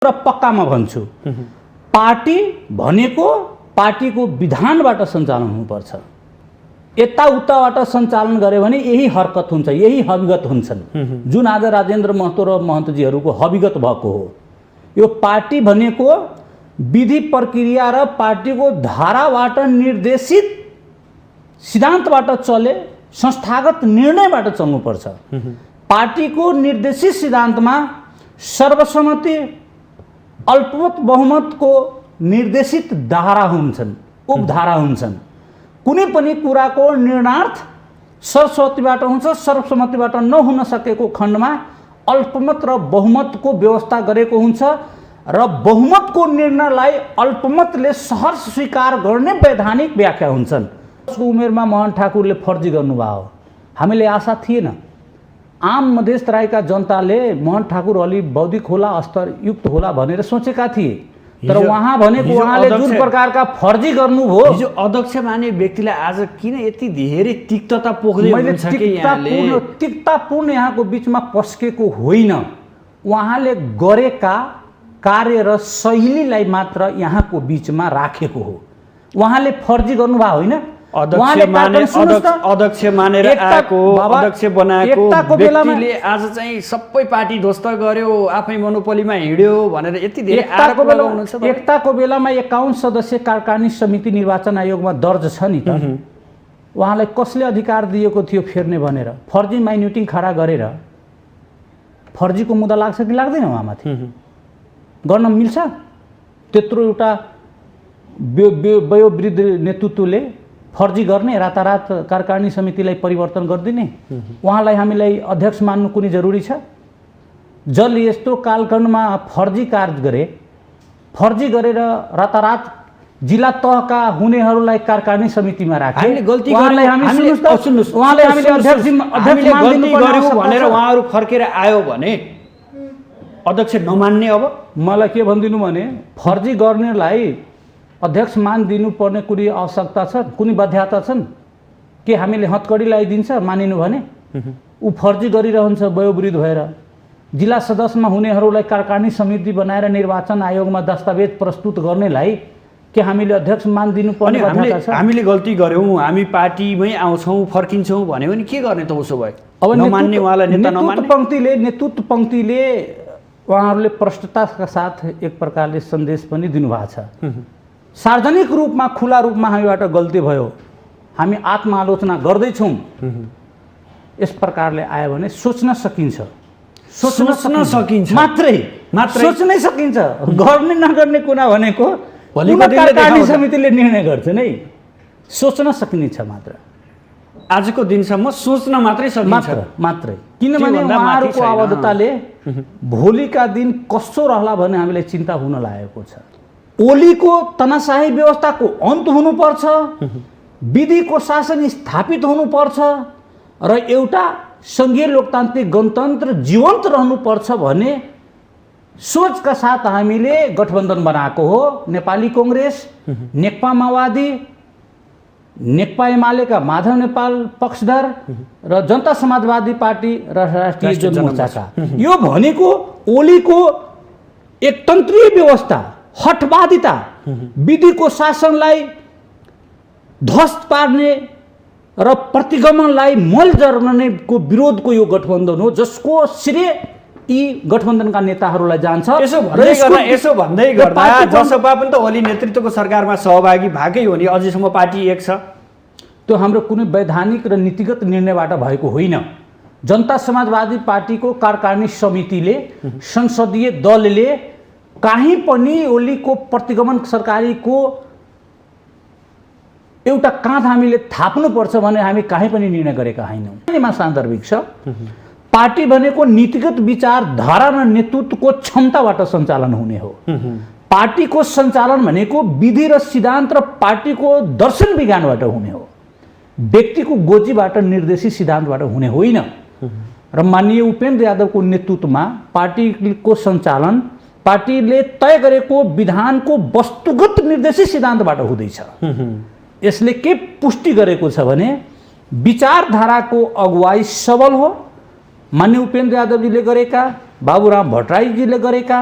र पक्कामा भन्छु, पार्टी भनेको पार्टीको विधानबाट सञ्चालन हुनुपर्छ। यताउताबाट सञ्चालन गर्यो भने यही हरकत हुन्छ, यही हविगत हुन्छन्, जुन आज राजेन्द्र महतो र महन्तोजीहरूको हविगत भएको हो। यो पार्टी भनेको विधि प्रक्रिया र पार्टीको धाराबाट निर्देशित सिद्धान्तबाट चले, संस्थागत निर्णयबाट चल्नुपर्छ। पार्टीको निर्देशित सिद्धान्तमा सर्वसम्मति, अल्पमत बहुमतको निर्देशित धारा हुन्छन्, उपधारा हुन्छन्। कुनै पनि कुराको निर्णयार्थ सर्वसम्मतिबाट हुन्छ, सर्वसम्मतिबाट नहुन सकेको खण्डमा अल्पमत र बहुमतको व्यवस्था गरेको हुन्छ र बहुमतको निर्णयलाई अल्पमतले सहर्ष स्वीकार गर्ने वैधानिक व्याख्या हुन्छन्। उसको उमेरमा मोहन ठाकुरले फर्जी गर्नुभयो, हामीले आशा थिएन। आम मध्य तराईका जनताले मोहन ठाकुर अलि बौद्धिक होला, स्तरयुक्त होला भनेर सोचेका थिए, तर उहाँ भनेको उहाँले जुन प्रकारका फर्जी गर्नुभयो। हिजो अध्यक्ष माने व्यक्तिलाई आज किन यति धेरै तिक्तता पोख्दै हुनुहुन्छ कि यहाँले? तिक्तापूर्ण यहाँको बिचमा पस्केको होइन, उहाँले गरेका कार्य र शैलीलाई मात्र यहाँको बिचमा राखेको हो। उहाँले फर्जी गर्नुभयो होइन, अध्यक्ष मानेर आएको, अध्यक्ष बनाएको व्यक्तिले आज चाहिँ सबै पार्टी ध्वस्त गर्यो, आफै मोनोपोलीमा हिँड्यो भनेर यति धेरै आरोप लगाउनुहुन्छ। एकताको बेलामा 51 सदस्य कार्यकारिणी समिति निर्वाचन आयोगमा दर्ज छ नि त, उहाँलाई कसले अधिकार दिएको थियो फेर्ने भनेर? फर्जी माइन्युटिङ खडा गरेर फर्जीको मुद्दा लाग्छ कि लाग्दैन? उहाँमाथि गर्न मिल्छ? त्यत्रो एउटा वयोवृद्ध नेतृत्वले फर्जी गर्ने, रातारात कार्यकारिणी समितिलाई परिवर्तन गरिदिने? उहाँलाई हामीलाई अध्यक्ष मान्नु कुनै जरुरी छ? जसले यस्तो कालखण्डमा फर्जी कार्य गरे, फर्जी गरेर रातारात जिल्ला तहका हुनेहरूलाई कार्यकारिणी समितिमा राखे, उहाँलाई हामीले अध्यक्ष भनेर उहाँहरू फर्केर आयो भने अध्यक्ष नमान्ने? अब मलाई के भनिदिनु भने, फर्जी गर्नेलाई अध्यक्ष मान दिनुपर्ने कुनै आवश्यकता छ, कुनै बाध्यता छन् के? हामीले हतकडी लगाइदिन्छ मानिनु भने? ऊ फर्जी गरिरहन्छ वयोवृद्ध भएर। जिल्ला सदस्यमा हुनेहरूलाई कार्यकारिणी समिति बनाएर निर्वाचन आयोगमा दस्तावेज प्रस्तुत गर्नेलाई के हामीले अध्यक्ष मान दिनुपर्ने बाध्यता छ? हामीले गल्ती गर्यौँ, हामी पार्टीमै आउँछौँ, फर्किन्छौँ भन्यो भने के गर्ने त? उसो भए अब नमान्ने उहाँलाई नेता नमान्ने? नेतृत्व पङ्क्तिले उहाँहरूले प्रष्टताका साथ एक प्रकारले सन्देश पनि दिनुभएको छ। सार्वजनिक रूपमा, खुला रूपमा हामीबाट गल्ती भयो, हामी आत्मआलोचना गर्दैछौँ, यस प्रकारले आयो भने सोच्न सकिन्छ, सोच्न सकिन्छ मात्रै सोच्नै सकिन्छ। गर्ने नगर्ने कुरा भनेको कार्यकारिणी समितिले निर्णय गर्छ नै, सोच्न सकिनेछ मात्र। आजको दिनसम्म सोच्न मात्रै सकिन्छ मात्रै, किनभने उहाँहरूको आवधताले भोलिका दिन कस्तो रहला भन्ने हामीलाई चिन्ता हुन लागेको छ। ओलीको तनाशाही व्यवस्थाको अन्त हुनुपर्छ, विधिको शासन स्थापित हुनुपर्छ र एउटा सङ्घीय लोकतान्त्रिक गणतन्त्र जीवन्त रहनुपर्छ भन्ने सोचका साथ हामीले गठबन्धन बनाएको हो। नेपाली कङ्ग्रेस, नेकपा माओवादी, नेकपा एमालेका माधव नेपाल पक्षधर र जनता समाजवादी पार्टी र राष्ट्रिय जनमोर्चाका। यो भनेको ओलीको एकतन्त्रीय व्यवस्था, हठवादिता, विधिको शासनलाई ध्वस्त पार्ने र प्रतिगमनलाई मल जर्मनेको विरोधको यो गठबन्धन हो, जसको श्रेय यी गठबन्धनका नेताहरूलाई जान्छ। यसो भन्दै गर्दा जसपा पनि त ओली नेतृत्वको सरकारमा सहभागी भएकै हो नि, अझैसम्म पार्टी एक छ। त्यो हाम्रो कुनै वैधानिक र नीतिगत निर्णयबाट भएको होइन। जनता समाजवादी पार्टीको कार्यकारिणी समितिले, संसदीय दलले कहीँ पनि ओलीको प्रतिगमन सरकारीको एउटा काँध हामीले थाप्नुपर्छ भने हामी कहीँ पनि निर्णय गरेका होइनौँ। सान्दर्भिक छ, पार्टी भनेको नीतिगत विचारधारा र नेतृत्वको क्षमताबाट सञ्चालन हुने हो। पार्टीको सञ्चालन भनेको विधि र सिद्धान्त र पार्टीको दर्शन विज्ञानबाट हुने हो, व्यक्तिको गोजीबाट निर्देशित सिद्धान्तबाट हुने होइन। र माननीय उपेन्द्र यादवको नेतृत्वमा पार्टीको सञ्चालन पार्टीले तय गरेको विधानको वस्तुगत निर्देशित सिद्धान्तबाट हुँदैछ। यसले के पुष्टि गरेको छ भने विचारधाराको अगुवाई सबल हो, मान्य उपेन्द्र यादवजीले गरेका बाबुराम भट्टराईजीले गरेका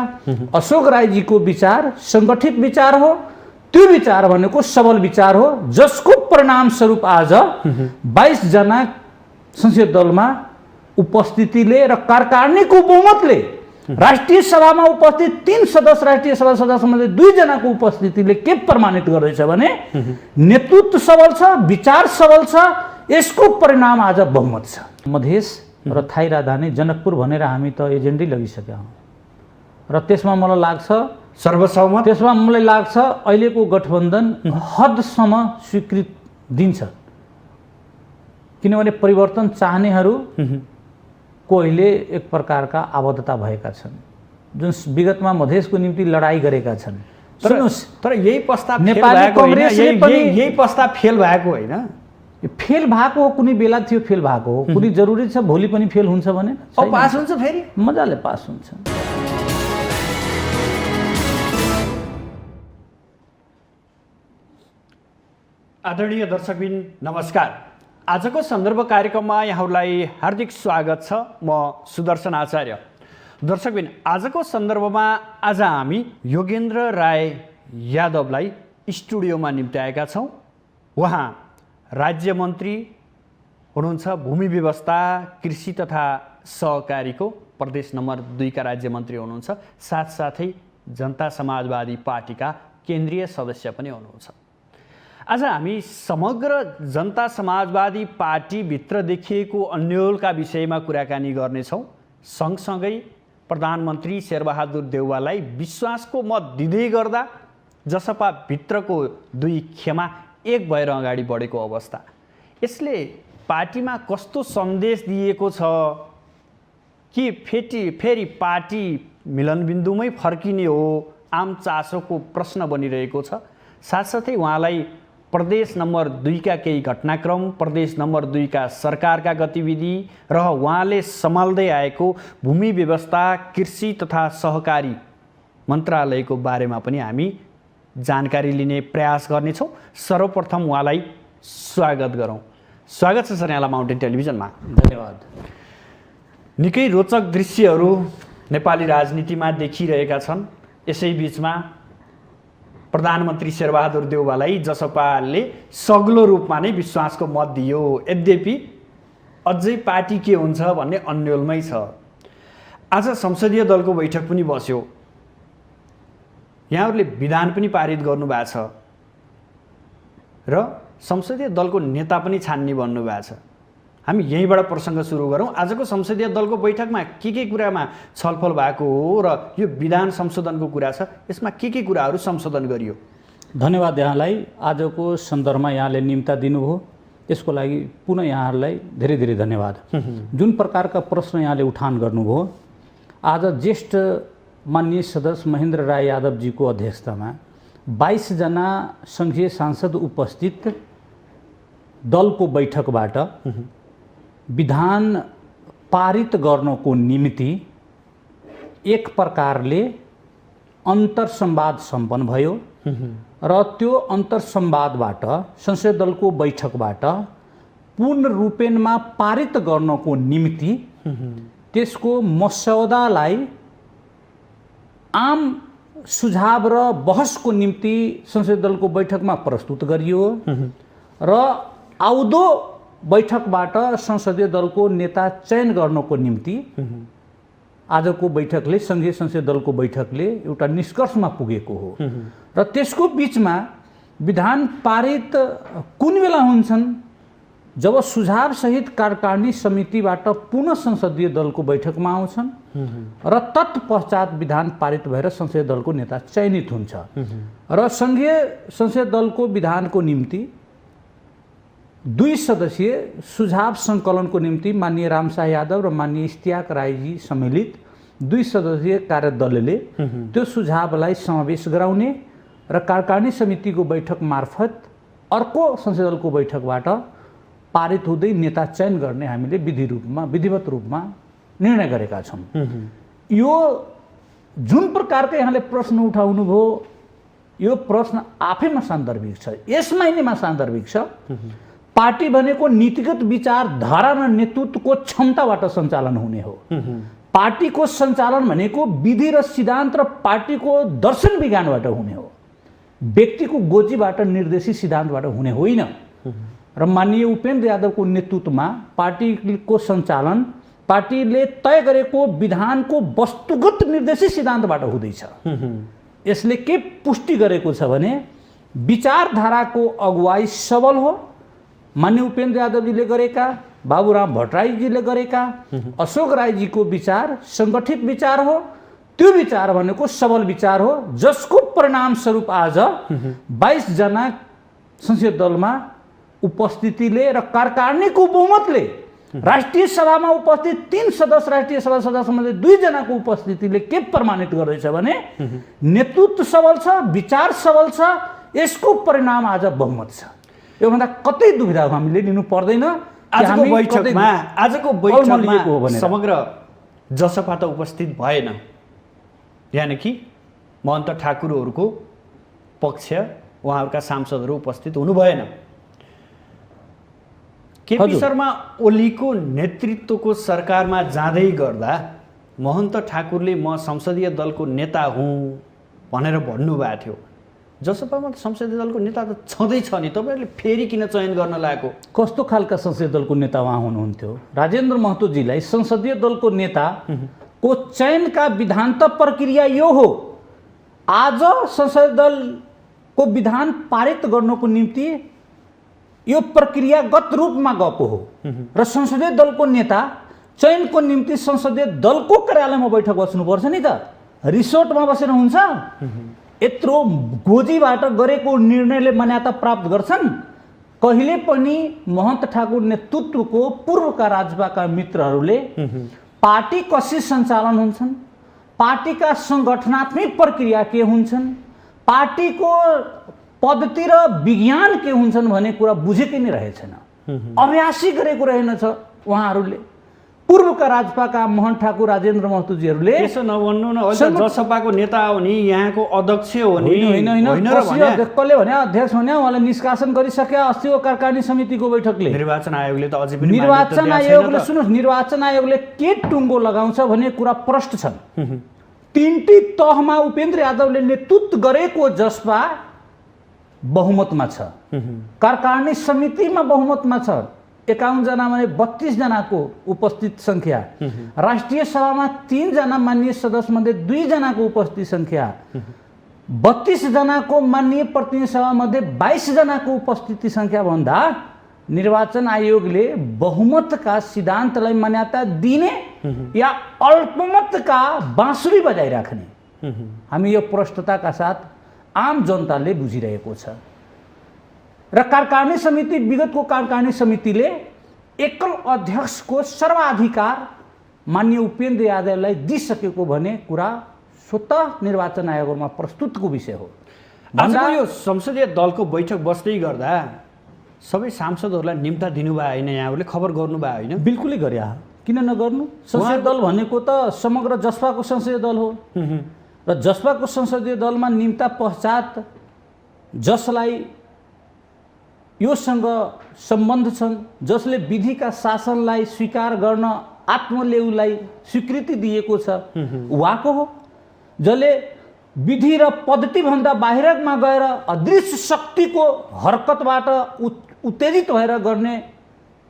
अशोक राईजीको विचार सङ्गठित विचार हो। त्यो विचार भनेको सबल विचार हो, जसको परिणामस्वरूप आज 22 जना संसदीय दलमा उपस्थितिले र कार्यकारिणीको बहुमतले राष्ट्रिय सभामा उपस्थित 3 सदस्य राष्ट्रिय सभा सदस्यमध्ये 2 जनाको उपस्थितिले के प्रमाणित गर्दैछ भने नेतृत्व सबल छ, विचार सबल छ, यसको परिणाम आज बहुमत छ। मधेस र थाई राजधानी जनकपुर भनेर हामी त एजेन्डै लगिसकेका हौँ र त्यसमा मलाई लाग्छ सर्वसहमत, त्यसमा मलाई लाग्छ अहिलेको गठबन्धन हदसम्म स्वीकृत दिन्छ, किनभने परिवर्तन चाहनेहरूको अहिले एक प्रकारका आबद्धता भएका छन्, जुन विगतमा मधेसको निम्ति लडाईँ गरेका छन्। तर यही प्रस्ताव नेपाली कांग्रेसले पनि यही प्रस्ताव फेल भएको होइन, फेल भएको हो, कुनै बेला थियो फेल भएको हो, कुनै जरुरी छ भोलि पनि फेल हुन्छ भने पास हुन्छ, फेरि मजाले पास हुन्छ। आदरणीय दर्शकबिन नमस्कार। आजको सन्दर्भ कार्यक्रममा यहाँहरूलाई हार्दिक स्वागत छ। म सुदर्शन आचार्य। दर्शकबिन, आजको सन्दर्भमा आज हामी योगेन्द्र राय यादवलाई स्टुडियोमा निम्त्याएका छौँ। उहाँ राज्य मन्त्री हुनुहुन्छ, भूमि व्यवस्था, कृषि तथा सहकारीको प्रदेश नम्बर 2 का राज्य मन्त्री हुनुहुन्छ, साथसाथै जनता समाजवादी पार्टीका केन्द्रीय सदस्य पनि हुनुहुन्छ। आज हामी समग्र जनता समाजवादी पार्टीभित्र देखिएको अन्योलका विषयमा कुराकानी गर्नेछौँ। सँगसँगै प्रधानमन्त्री शेरबहादुर देउवालाई विश्वासको मत दिँदै गर्दा जसपा भित्रको 2 खेमा एक भएर अगाडि बढेको अवस्था, यसले पार्टीमा कस्तो सन्देश दिएको छ कि फेरि पार्टी मिलनबिन्दुमै फर्किने हो, आम चासोको प्रश्न बनिरहेको छ। साथसाथै उहाँलाई प्रदेश नम्बर 2 का केही घटनाक्रम, प्रदेश नम्बर 2 का सरकारका गतिविधि र उहाँले सम्हाल्दै आएको भूमि व्यवस्था, कृषि तथा सहकारी मन्त्रालयको बारेमा पनि हामी जानकारी लिने प्रयास गर्नेछौँ। सर्वप्रथम उहाँलाई स्वागत गरौँ। स्वागत छ सर यहाँलाई माउन्टेन टेलिभिजनमा। धन्यवाद। निकै रोचक दृश्यहरू नेपाली राजनीतिमा देखिरहेका छन्। यसै बिचमा प्रधानमन्त्री शेरबहादुर देउवालाई जसपाले सग्लो रूपमा नै विश्वासको मत दियो। यद्यपि अझै पार्टी के हुन्छ भन्ने अन्योलमै छ। आज संसदीय दलको बैठक पनि बस्यो, यहाँहरूले विधान पनि पारित गर्नुभएको छ र संसदीय दलको नेता पनि छान्ने भन्नुभएको छ। हामी यहीँबाट प्रसङ्ग सुरु गरौँ। आजको संसदीय दलको बैठकमा के कुरामा छलफल भएको हो र यो विधान संशोधनको कुरा छ, यसमा के कुराहरू संशोधन गरियो? धन्यवाद यहाँलाई। आजको सन्दर्भमा यहाँले निम्ता दिनुभयो, यसको लागि पुनः यहाँहरूलाई धेरै धेरै धन्यवाद। जुन प्रकारका प्रश्न यहाँले उठान गर्नुभयो, आज ज्येष्ठ माननीय सदस्य महेन्द्र राय यादवजीको अध्यक्षतामा 22 जना सङ्घीय सांसद उपस्थित दलको बैठकबाट विधान पारित गर्नको निमित्ति एक प्रकारले अन्तर्संवाद सम्पन्न भयो र त्यो अन्तर्संवादबाट संसदीय दलको बैठकबाट पूर्ण रूपेणमा पारित गर्नको निमित्ति त्यसको मस्यौदालाई आम सुझाव र बहसको निम्ति संसदीय दलको बैठकमा प्रस्तुत गरियो र आउँदो बैठकबाट संसदीय दलको नेता चयन गर्नको निम्ति आजको बैठकले सङ्घीय संसदीय दलको बैठकले एउटा निष्कर्षमा पुगेको हो। र त्यसको बिचमा विधान पारित कुन बेला हुन्छन्, जब सुझावसहित कार्यकारिणी समितिबाट पुनः संसदीय दलको बैठकमा आउँछन् र तत्पश्चात विधान पारित भएर संसदीय दलको नेता चयनित हुन्छ र सङ्घीय संसदीय दलको विधानको निम्ति 2 सदस्यीय सुझाव सङ्कलनको निम्ति माननीय रामशाह यादव र माननीय इस्तियाक राईजी सम्मिलित 2 सदस्यीय कार्यदलले त्यो सुझावलाई समावेश गराउने र कार्यकारिणी समितिको बैठक मार्फत अर्को संसदीय दलको बैठकबाट पारित हुँदै नेता चयन गर्ने हामीले विधिवत रूपमा निर्णय गरेका छौँ। यो जुन प्रकारको यहाँले प्रश्न उठाउनु भयो, यो प्रश्न आफैमा सान्दर्भिक छ, यस माइनेमा सान्दर्भिक छ। पार्टी भनेको नीतिगत विचारधारा र नेतृत्वको क्षमताबाट सञ्चालन हुने हो। पार्टीको सञ्चालन भनेको विधि र सिद्धान्त र पार्टीको दर्शन विज्ञानबाट हुने हो, व्यक्तिको गोजीबाट निर्देशित सिद्धान्तबाट हुने होइन। र माननीय उपेन्द्र यादवको नेतृत्वमा पार्टीको सञ्चालन पार्टीले तय गरेको विधानको वस्तुगत निर्देशित सिद्धान्तबाट हुँदैछ। यसले के पुष्टि गरेको छ भने विचारधाराको अगुवाई सबल हो। माननीय उपेन्द्र यादवजीले गरेका, बाबुराम भट्टराईजीले गरेका, अशोक राईजीको विचार सङ्गठित विचार हो। त्यो विचार भनेको सबल विचार हो, जसको परिणामस्वरूप आज 22 जना संसदीय दलमा उपस्थितिले र कार्यकारिणीको बहुमतले राष्ट्रिय सभामा उपस्थित 3 सदस्य राष्ट्रिय सभा सदस्यमध्ये 2 जनाको उपस्थितिले के प्रमाणित गर्दैछ भने नेतृत्व सबल छ, विचार सबल छ, यसको परिणाम आज बहुमत छ। योभन्दा कतै दुविधा हामीले लिनु पर्दैन। आजको बैठकमा समग्र जसपा त उपस्थित भएन, यानि कि महन्त ठाकुरहरूको पक्ष उहाँहरूका सांसदहरू उपस्थित हुनु भएन। केपी शर्मा ओलीको नेतृत्वको सरकारमा जाँदै गर्दा महन्त ठाकुरले म संसदीय दलको नेता हुँ भनेर भन्नुभएको थियो। जसपामा संसदीय दलको नेता त छँदैछ नि, तपाईँहरूले फेरि किन चयन गर्न लागेको? कस्तो खालका संसदीय दलको नेता उहाँ हुनुहुन्थ्यो? राजेन्द्र महतोजीलाई संसदीय दलको नेताको चयनका विधान्त प्रक्रिया यो हो। आज संसदीय दलको विधान पारित गर्नको निम्ति यो प्रक्रियागत रूपमा गएको हो र संसदीय दलको नेता चयनको निम्ति संसदीय दलको कार्यालयमा बैठक बस्नुपर्छ नि त, रिसोर्टमा बसेर हुन्छ? यत्रो गोजीबाट गरेको निर्णयले मान्यता प्राप्त गर्छन्? कहिले पनि महन्त ठाकुर नेतृत्वको पूर्वका राजपाका मित्रहरूले पार्टी कसरी सञ्चालन हुन्छन्, पार्टीका सङ्गठनात्मक प्रक्रिया के हुन्छन्, पार्टीको पद्धति र विज्ञान के हुन्छन् भन्ने कुरा बुझेकै नै रहेछन्। अभ्यासी गरेको रहेनछ उहाँहरूले। पूर्वका राजपाका मोहन ठाकुर, राजेन्द्र महतोजीहरूले यसो नभन्नु न, जसपाको नेता हो नि, यहाँको अध्यक्ष हो नि। कसले भने अध्यक्ष भने उहाँलाई निष्कासन गरिसक्यो अस्तिको कार्यकारिणी समितिको बैठकले। निर्वाचन आयोगले त अझै पनि निर्वाचन आयोगले सुन्नुहोस्, निर्वाचन आयोगले के टुङ्गो लगाउँछ भन्ने कुरा प्रष्ट छन्। 3टी तहमा उपेन्द्र यादवले नेतृत्व गरेको जसपा बहुमतमा छ, कार्यकारिणी समितिमा बहुमतमा छ 51 जना भने 32 जनाको उपस्थित सङ्ख्या, राष्ट्रिय सभामा 3 जना माननीय सदस्यमध्ये 2 जनाको उपस्थित सङ्ख्या, 32 जनाको माननीय प्रतिनिधि सभामध्ये 22 जनाको उपस्थिति सङ्ख्या भन्दा निर्वाचन आयोगले बहुमतका सिद्धान्तलाई मान्यता दिने या अल्पमतका बाँसुरी बजाइराख्ने, हामी यो प्रष्टताका साथ आम जनताले बुझिरहेको छ। र कार्यकारिणी समिति, विगतको कार्यकारिणी समितिले एकल अध्यक्षको सर्वाधिकार माननीय उपेन्द्र यादवलाई दिइसकेको भन्ने कुरा स्वतः निर्वाचन आयोगमा प्रस्तुतको विषय हो। आजको यो संसदीय दलको बैठक बस्दै गर्दा सबै सांसदहरूलाई निम्ता दिनुभयो होइन? यहाँहरूले खबर गर्नुभयो होइन? बिल्कुलै गरे, किन नगर्नु? संसदीय दल भनेको त समग्र जसपाको संसदीय दल हो र जसपाको संसदीय दलमा निम्ता पश्चात जसलाई योसँग सम्बन्ध छन्, जसले विधिका शासनलाई स्वीकार गर्न आत्मलेउलाई स्वीकृति दिएको छ उहाँको हो, जसले विधि र पद्धतिभन्दा बाहिरमा गएर अदृश्य शक्तिको हरकतबाट उत्तेजित भएर गर्ने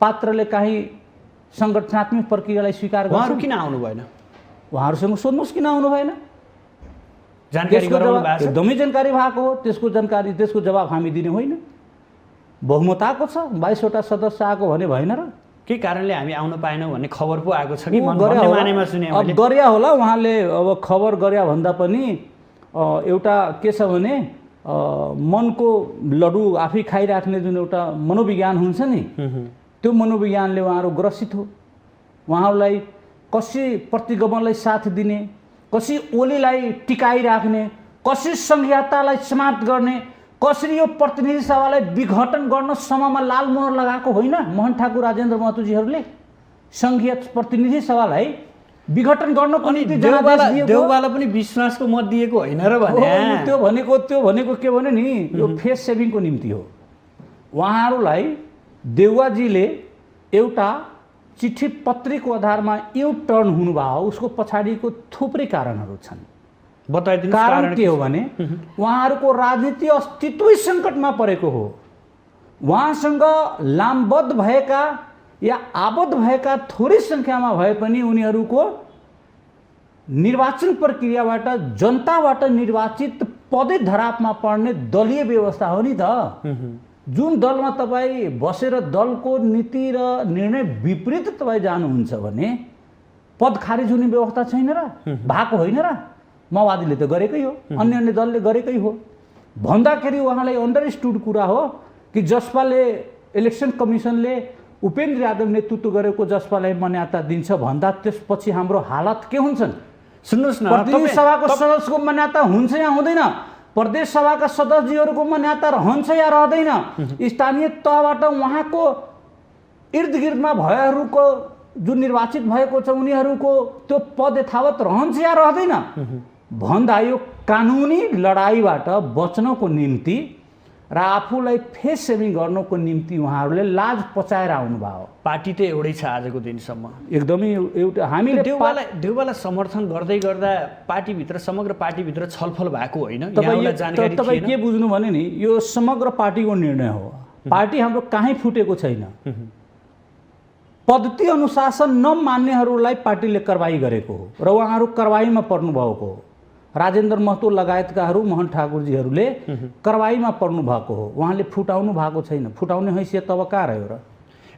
पात्रले काहीँ सङ्गठनात्मक प्रक्रियालाई स्वीकार गर्छ। उहाँहरू किन आउनु भएन? उहाँहरूसँग सोध्नुहोस् किन आउनु भएन? जानकारी गराउनु भएको छ? एकदमै जानकारी भएको हो। त्यसको जवाब हामी दिने होइन। बहुमत आएको छ, 22 वटा सदस्य आएको भने भएन र? के कारणले हामी आउन पाएनौँ भन्ने खबर पो आएको छ कि मानेमा सुने मैले? गर्या होला उहाँले, अब खबर गर्या भन्दा पनि एउटा के छ भने मनको लड्डु आफै खाइराख्ने जुन एउटा मनोविज्ञान हुन्छ नि, त्यो मनोविज्ञानले उहाँहरू ग्रसित हो। उहाँहरूलाई कसै प्रतिगमनलाई साथ दिने, कसै ओलीलाई टिकाइराख्ने, कसै संघीयतालाई समाप्त गर्ने, कसरी यो प्रतिनिधि सभालाई विघटन गर्न समयमा लाल मोहर लगाएको होइन मोहन ठाकुर, राजेन्द्र महतोजीहरूले? सङ्घीय प्रतिनिधि सभालाई विघटन गर्नको निम्ति देउवालाई पनि विश्वासको मत दिएको होइन र भने? त्यो भनेको के भने नि, यो फेस सेभिङको निम्ति हो। उहाँहरूलाई देउवाजीले एउटा चिठी पत्रीको आधारमा यो टर्न हुनुभयो उसको पछाडिको थुप्रै कारणहरू छन्। बताइदिनुहोस् कारण के हो भने उहाँहरूको राजनीति अस्तित्वै सङ्कटमा परेको हो। उहाँसँग लामबद्ध भएका या आबद्ध भएका थोरै सङ्ख्यामा भए पनि उनीहरूको निर्वाचन प्रक्रियाबाट जनताबाट निर्वाचित पदै धरापमा पर्ने दलीय व्यवस्था हो नि त। जुन दलमा तपाईँ बसेर दलको नीति र निर्णय विपरीत तपाईँ जानुहुन्छ भने पद खारिज हुने व्यवस्था छैन र, भएको होइन र। माओवादीले त गरेकै हो, अन्य दलले गरेकै हो। भन्दाखेरि उहाँलाई अन्डरस्टुड कुरा हो कि जसपाले इलेक्सन कमिसनले उपेन्द्र यादव नेतृत्व गरेको जसपालाई मान्यता दिन्छ भन्दा त्यसपछि हाम्रो हालत के हुन्छन्? सुन्नुहोस् न, प्रतिनिधि सभाको सदस्यको मान्यता हुन्छ या हुँदैन? प्रदेश सभाका सदस्यहरूको मान्यता रहन्छ या रहँदैन? स्थानीय तहबाट उहाँको इर्द गिर्दमा भएहरूको जुन निर्वाचित भएको छ उनीहरूको त्यो पद यथावत रहन्छ या रहँदैन भन्दा यो कानुनी लडाइँबाट बच्नको निम्ति र आफूलाई फेस सेभिङ गर्नको निम्ति उहाँहरूले लाज पचाएर आउनुभयो। पार्टी त एउटै छ आजको दिनसम्म। एकदमै एउटा हामीले देउवालाई समर्थन गर्दै गर्दा पार्टीभित्र समग्र पार्टीभित्र छलफल भएको होइन? तपाईँ के बुझ्नु भने नि यो समग्र पार्टीको निर्णय हो। पार्टी हाम्रो कहीँ फुटेको छैन। पद्धति अनुशासन नमान्नेहरूलाई पार्टीले कारबाही गरेको हो र उहाँहरू कारबाहीमा पर्नुभएको हो। राजेन्द्र महतो लगायतकाहरू मोहन ठाकुरजीहरूले कारबाहीमा पर्नु भएको हो। उहाँले फुटाउनु भएको छैन। फुटाउने हैसियत तब कहाँ रह्यो र?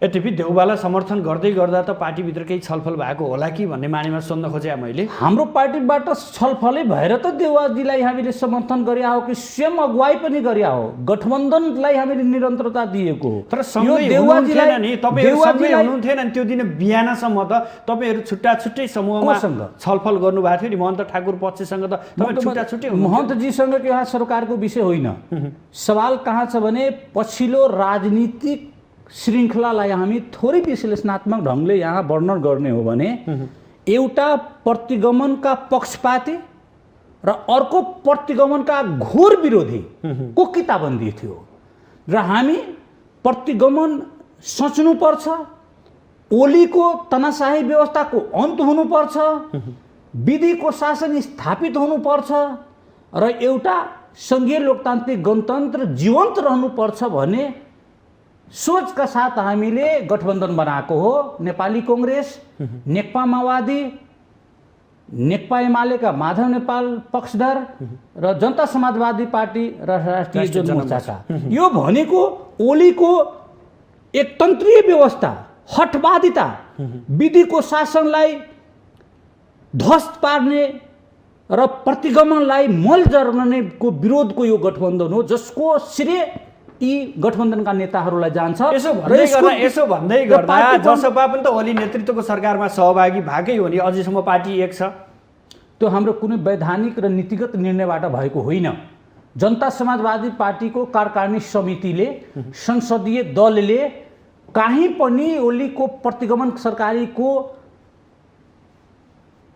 यद्यपि देउवालाई समर्थन गर्दै गर्दा त पार्टीभित्र केही छलफल भएको होला कि भन्ने मानेमा सोध्न खोजे मैले। हाम्रो पार्टीबाट छलफलै भएर त देउवाजीलाई हामीले समर्थन गरे हो कि स्वयं अगुवाई पनि गरे हो। गठबन्धनलाई हामीले निरन्तरता दिएको हो। तर देउवाजीलाई नि तपाईहरु हुनुहुन्थेन नि त्यो दिन बिहानसम्म त तपाईहरु छुट्टा छुट्टै समूहमा छलफल गर्नुभएको थियो नि। महन्त ठाकुर पक्षसँग त तपाईहरु छुट्टा छुट्टै हुनुहुन्थ्यो। महन्तजीसँग के यहाँ सरकारको विषय होइन। सवाल कहाँ छ भने पछिल्लो राजनीतिक श्रृङ्खलालाई हामी थोरै विश्लेषणात्मक ढङ्गले यहाँ वर्णन गर्ने हो भने एउटा प्रतिगमनका पक्षपाती र अर्को प्रतिगमनका घोर विरोधी को किताबन्दी थियो र हामी प्रतिगमन सोच्नुपर्छ। ओलीको तनाशाही व्यवस्थाको अन्त हुनुपर्छ, विधिको शासन स्थापित हुनुपर्छ र एउटा सङ्घीय लोकतान्त्रिक गणतन्त्र जीवन्त रहनुपर्छ भन्ने सोचका साथ हामीले गठबन्धन बनाएको हो। नेपाली कांग्रेस, नेकपा माओवादी, नेकपा एमालेका माधव नेपाल पक्षधर र जनता समाजवादी पार्टी र राष्ट्रिय जनमोर्चाका। यो भनेको ओलीको एकतन्त्रीय व्यवस्था, हठवादिता, विधिको शासनलाई ध्वस्त पार्ने र प्रतिगमनलाई मल जर्मनेको विरोधको यो गठबन्धन हो जसको श्रेय यी गठबन्धनका नेताहरूलाई जान्छ। यसो भन्दै गर्दा जसपा पनि त ओली नेतृत्वको सरकारमा सहभागी भएकै हो नि, अझैसम्म पार्टी एक छ। त्यो हाम्रो कुनै वैधानिक र नीतिगत निर्णयबाट भएको होइन। जनता समाजवादी पार्टीको कार्यकारिणी समितिले, संसदीय दलले कहीँ पनि ओलीको प्रतिगमन सरकारीको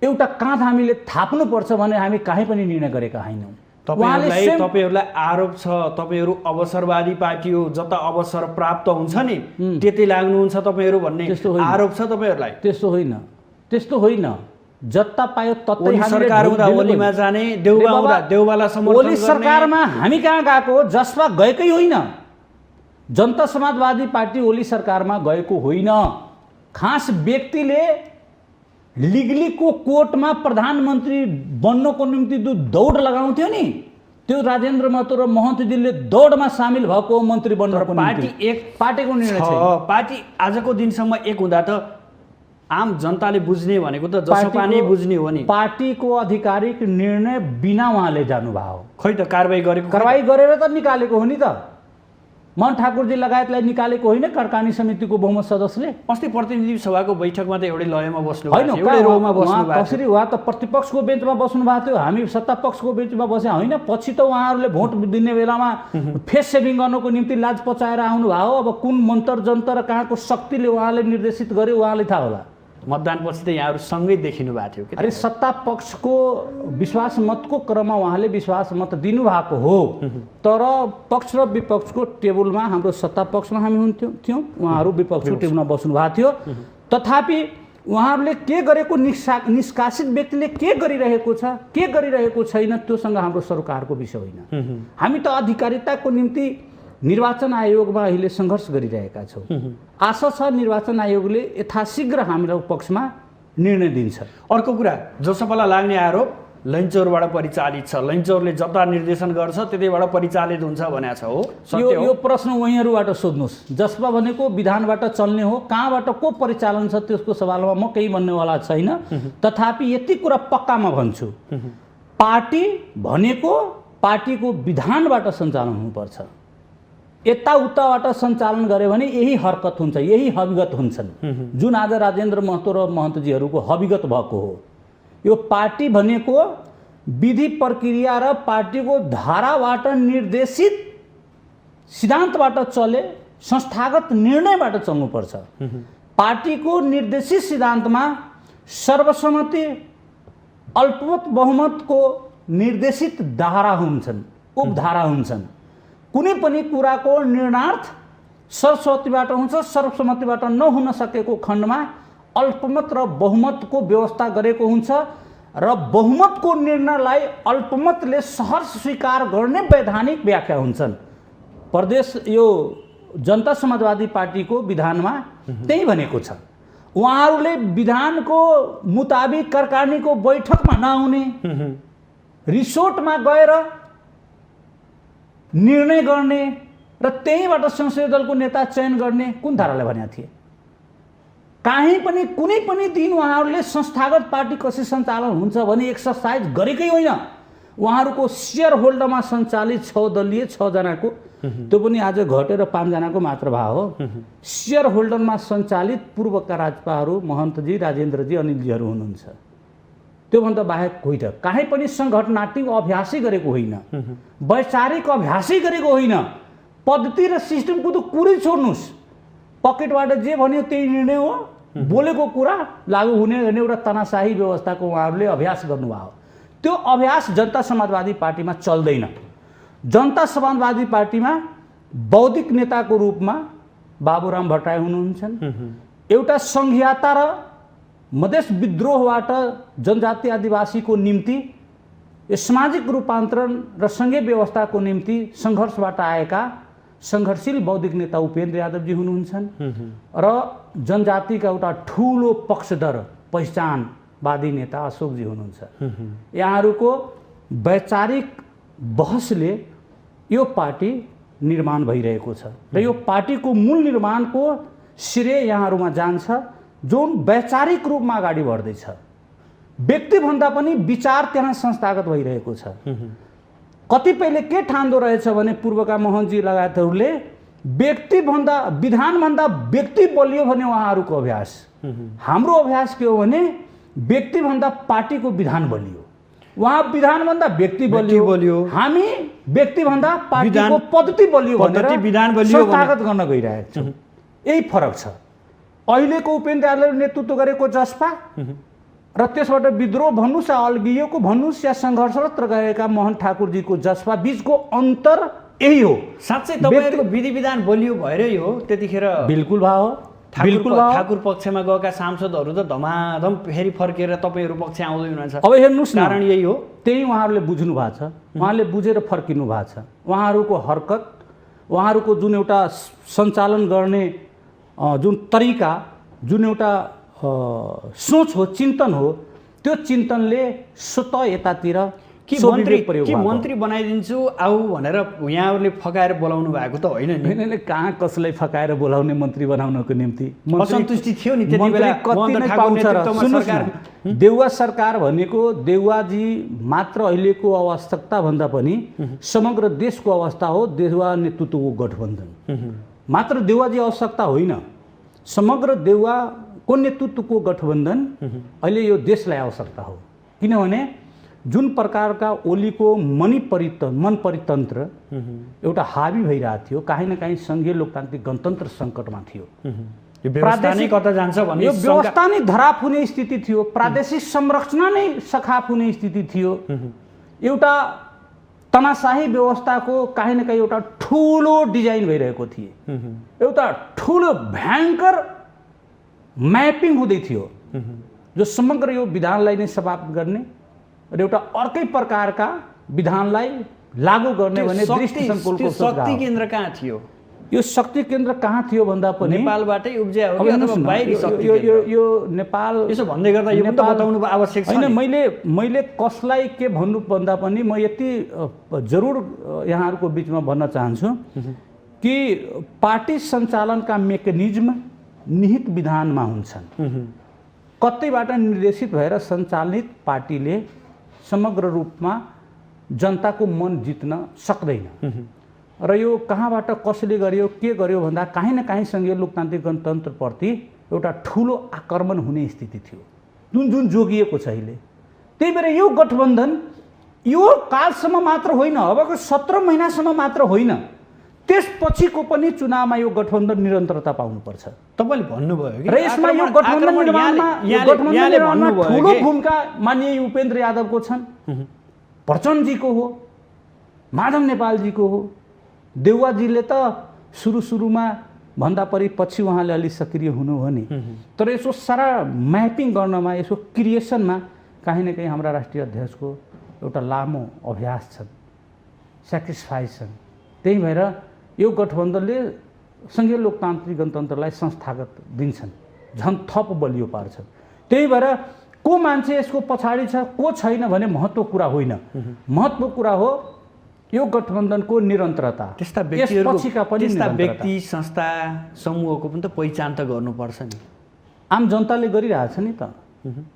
एउटा काँध हामीले थाप्नुपर्छ भने हामी कहीँ पनि निर्णय गरेका होइनौँ। तपाईहरुलाई आरोप छ तपाईहरु अवसरवादी पार्टी हो, जता अवसर प्राप्त हुन्छ नि त्यतै लाग्नुहुन्छ तपाईहरु भन्ने आरोप छ तपाईहरुलाई। त्यस्तो होइन, त्यस्तो होइन। जता पायो ततै हामी सरकार हुँदा ओलीमा जाने, देउबा हुँदा देउबालाई समर्थन गर्ने। ओली सरकारमा हामी कहाँ गएको? जसपा गएकै होइन। जनता समाजवादी पार्टी ओली सरकारमा गएको होइन। खास व्यक्तिले लिगलीको कोर्टमा प्रधानमन्त्री बन्नको निम्ति जो दौड लगाउँथ्यो नि, त्यो राजेन्द्र महतो र महन्तजीले दौडमा सामेल भएको मन्त्री बन्नको निम्ति। पार्टीको निर्णय छ। पार्टी आजको दिनसम्म एक हुँदा त आम जनताले बुझ्ने भनेको त जसपा नै बुझ्ने हो नि। पार्टीको आधिकारिक निर्णय बिना उहाँले जानुभयो। खै त कारबाही गरेर त निकालेको हो नि त। मोहन ठाकुरजी लगायतलाई निकालेको होइन कार्यकारिणी समितिको बहुमत सदस्यले। अस्ति प्रतिनिधि सभाको बैठकमा त एउटै लयमा बस्नु होइन, एउटै रोमा बस्नु भएको। कसरी उहाँ त प्रतिपक्षको बेन्चमा बस्नु भएको थियो, हामी सत्ता पक्षको बेन्चमा बसे होइन। पछि त उहाँहरूले भोट दिने बेलामा फेस सेभिङ गर्नको निम्ति लाज पचाएर आउनुभयो। अब कुन मन्त्र जन्त्र र कहाँको शक्तिले उहाँले निर्देशित गर्यो उहाँले थाहा होला। मतदानपछि त यहाँहरू सँगै देखिनु भएको थियो कि? अरे सत्ता पक्षको विश्वास मतको क्रममा उहाँले विश्वास मत दिनुभएको हो, तर पक्ष र विपक्षको टेबलमा हाम्रो सत्ता पक्षमा हामी हुन्थ्यौँ, उहाँहरू विपक्षको टेबलमा बस्नु भएको थियो। तथापि उहाँहरूले के गरेको निष्कासित व्यक्तिले के गरिरहेको छ के गरिरहेको छैन त्योसँग हाम्रो सरकारको विषय होइन। हामी त अधिकारिताको निम्ति निर्वाचन आयोगमा अहिले सङ्घर्ष गरिरहेका छौँ। आशा छ निर्वाचन आयोगले यथाशीघ्र हाम्रो पक्षमा निर्णय दिन्छ। अर्को कुरा, जसपालाई लाग्ने आरोप लैनचौरबाट परिचालित छ, लैनचौरले जता निर्देशन गर्छ त्यतैबाट परिचालित हुन्छ भनेको छ, हो सत्य हो? यो प्रश्न उहाँहरूबाट सोध्नुहोस्। जसपा भनेको विधानबाट चल्ने हो, कहाँबाट को परिचालन छ त्यसको सवालमा म केही भन्नेवाला छैन। तथापि यति कुरा पक्कामा भन्छु, पार्टी भनेको पार्टीको विधानबाट सञ्चालन हुनुपर्छ। यताउताबाट सञ्चालन गऱ्यो भने यही हरकत हुन्छ, यही हविगत हुन्छन्, जुन आज राजेन्द्र महतो र महन्तजीहरूको हविगत भएको हो। यो पार्टी भनेको विधि प्रक्रिया र पार्टीको धाराबाट निर्देशित सिद्धान्तबाट चले, संस्थागत निर्णयबाट चल्नुपर्छ। पार्टीको निर्देशित सिद्धान्तमा सर्वसम्मति, अल्पमत बहुमतको निर्देशित धारा हुन्छन्, उपधारा हुन्छन्। कुनै पनि कुराको निर्णयार्थ सर्वसम्मतिबाट हुन्छ, सर्वसम्मतिबाट नहुन सकेको खण्डमा अल्पमत र बहुमतको व्यवस्था गरेको हुन्छ र बहुमतको निर्णयलाई अल्पमतले सहर्ष स्वीकार गर्ने वैधानिक व्याख्या हुन्छन्। प्रदेश यो जनता समाजवादी पार्टीको विधानमा त्यही भनेको छ। उहाँहरूले विधानको मुताबिक कार्यकारिणीको बैठकमा नआउने, रिसोर्टमा गएर निर्णय गर्ने र त्यहीँबाट संसदीय दलको नेता चयन गर्ने कुन धाराले भनेका थिए? कहीँ पनि कुनै पनि दिन उहाँहरूले संस्थागत पार्टी कसरी सञ्चालन हुन्छ भने एक्सर्साइज गरेकै होइन। उहाँहरूको सेयर होल्डरमा सञ्चालित 6 दलीय 6 जनाको, त्यो पनि आज घटेर 5 जनाको मात्र भए हो। सेयर होल्डरमा सञ्चालित पूर्वका राज्यपालहरू महन्तजी, राजेन्द्रजी, अनिलजीहरू हुनुहुन्छ। त्योभन्दा बाहेक होइन, कहीँ पनि सङ्गठनात्मक अभ्यासै गरेको होइन, वैचारिक अभ्यासै गरेको होइन। पद्धति र सिस्टमको त कुरै छोड्नुहोस्, पकेटबाट जे भन्यो त्यही निर्णय हो, बोलेको कुरा लागू हुने भने एउटा तनाशाही व्यवस्थाको उहाँहरूले अभ्यास गर्नुभयो। त्यो अभ्यास जनता समाजवादी पार्टीमा चल्दैन। जनता समाजवादी पार्टीमा बौद्धिक नेताको रूपमा बाबुराम भट्टराई हुनुहुन्छन्। एउटा सङ्घीयता र मधेस विद्रोहबाट जनजाति आदिवासीको निम्ति सामाजिक रूपान्तरण र सङ्घीय व्यवस्थाको निम्ति सङ्घर्षबाट आएका सङ्घर्षशील बौद्धिक नेता उपेन्द्र यादवजी हुनुहुन्छन् र जनजातिका एउटा ठुलो पक्षधर पहिचानवादी नेता अशोकजी हुनुहुन्छ। यहाँहरूको वैचारिक बहसले यो पार्टी निर्माण भइरहेको छ र यो पार्टीको मूल निर्माणको श्रेय यहाँहरूमा जान्छ, जुन वैचारिक रूपमा अगाडि बढ्दैछ। व्यक्तिभन्दा पनि विचार त्यहाँ संस्थागत भइरहेको छ। कतिपयले के ठान्दो रहेछ भने पूर्वका मोहनजी लगायतहरूले व्यक्तिभन्दा विधानभन्दा व्यक्ति बलियो भने उहाँहरूको अभ्यास। हाम्रो अभ्यास के हो भने व्यक्तिभन्दा पार्टीको विधान बलियो। उहाँ विधानभन्दा व्यक्ति बलियो, हामी व्यक्तिभन्दा पार्टीको पद्धति बलियो भनेर संस्थागत गर्न गइरहेका छौँ। यही फरक छ। अहिलेको उपेन्द्र यादवले नेतृत्व गरेको जसपा र त्यसबाट विद्रोह भन्नुहोस् या अल्गियोको भन्नुहोस् या सङ्घर्षरत गएका मोहन ठाकुरजीको जसपा बिचको अन्तर यही हो। साँच्चै तपाईँहरूको विधि विधान बलियो भएरै हो त्यतिखेर? बिल्कुल भयो। ठाकुर पक्षमा गएका सांसदहरू त धमाधम फेरि फर्केर तपाईँहरू पक्ष आउँदै हुनुहुन्छ। अब हेर्नुहोस् न, कारण यही हो। त्यही उहाँहरूले बुझ्नु भएको छ, उहाँले बुझेर फर्किनु भएको छ। उहाँहरूको हरकत, उहाँहरूको जुन एउटा सञ्चालन गर्ने जुन तरिका, जुन एउटा सोच हो, चिन्तन हो, त्यो चिन्तनले स्वतः यतातिर कि मन्त्री बनाइदिन्छु आऊ भनेर यहाँहरूले फकाएर बोलाउनु भएको त होइन नि? होइन, कहाँ कसलाई फकाएर बोलाउने मन्त्री बनाउनको निम्ति? असन्तुष्टि थियो नि त्यति बेला। देउवा सरकार भनेको देउवाजी मात्र अहिलेको आवश्यकता भन्दा पनि समग्र देशको अवस्था हो। देउवा नेतृत्वको गठबन्धन मात्र देउवाजी आवश्यकता होइन, समग्र देउवाको नेतृत्वको गठबन्धन अहिले यो देशलाई आवश्यकता हो। किनभने जुन प्रकारका ओलीको मन परितन्त्र एउटा हावी भइरहेको थियो, काहीँ न काहीँ सङ्घीय लोकतान्त्रिक गणतन्त्र सङ्कटमा थियो। यो व्यवस्था नै धराप हुने स्थिति थियो, प्रादेशिक संरचना नै सखाप हुने स्थिति थियो। एउटा तनाशाही व्यवस्थाको काहीँ न काहीँ एउटा ठुलो डिजाइन भइरहेको थिए। एउटा ठुलो भयङ्कर म्यापिङ हुँदै थियो जो समग्र यो विधानलाई नै समाप्त गर्ने र एउटा अर्कै प्रकारका विधानलाई लागू गर्ने भन्ने दृष्टि सङ्कुलको शक्ति केन्द्र कहाँ थियो? यो शक्ति केन्द्र कहाँ थियो भन्दा पनि नेपालबाटै उब्जिया हो कि अथवा बाहिरी शक्ति केन्द्र? यो नेपाल यसो भन्दै गर्दा यो पनि त बताउनु आवश्यक छ। होइन, मैले कसलाई के भन्नु भन्दा पनि म यति जरुर यहाँहरूको बिचमा भन्न चाहन्छु कि पार्टी सञ्चालनका मेकानिजम निहित विधानमा हुन्छन्। कतैबाट निर्देशित भएर सञ्चालित पार्टीले समग्र रूपमा जनताको मन जित्न सक्दैन। र यो कहाँबाट कसले गर्यो के गर्यो भन्दा काहीँ न काहीँ सङ्घीय लोकतान्त्रिक गणतन्त्रप्रति एउटा ठुलो आक्रमण हुने स्थिति थियो जुन जोगिएको छ अहिले। त्यही भएर यो गठबन्धन यो कालसम्म मात्र होइन, अबको 17 महिनासम्म मात्र होइन, त्यसपछिको पनि चुनावमा यो गठबन्धन निरन्तरता पाउनुपर्छ। तपाईँले भन्नुभयो कि र यसमा यो गठबन्धन निर्माणमा ठुलो भूमिका माननीय उपेन्द्र यादवको छन्, प्रचण्डजीको हो, माधव नेपालजीको हो। देउवाजीले त सुरुमा भन्दा पछि उहाँले अलि सक्रिय हुनुभयो नि, तर यसो सारा म्यापिङ गर्नमा, यसो क्रिएसनमा काहीँ न काहीँ हाम्रा राष्ट्रिय अध्यक्षको एउटा लामो अभ्यास छन्, सेक्रिफाइस छन्। त्यही भएर यो गठबन्धनले सङ्घीय लोकतान्त्रिक गणतन्त्रलाई संस्थागत दिन्छन्, झन् थप बलियो पार्छन्। त्यही भएर को मान्छे यसको पछाडि छ को छैन भने महत्त्व कुरा होइन, महत्त्व कुरा हो यो गठबन्धनको निरन्तरता। त्यस्ता व्यक्ति संस्था समूहको पनि त पहिचान त गर्नुपर्छ नि। आम जनताले गरिरहेछ नि त।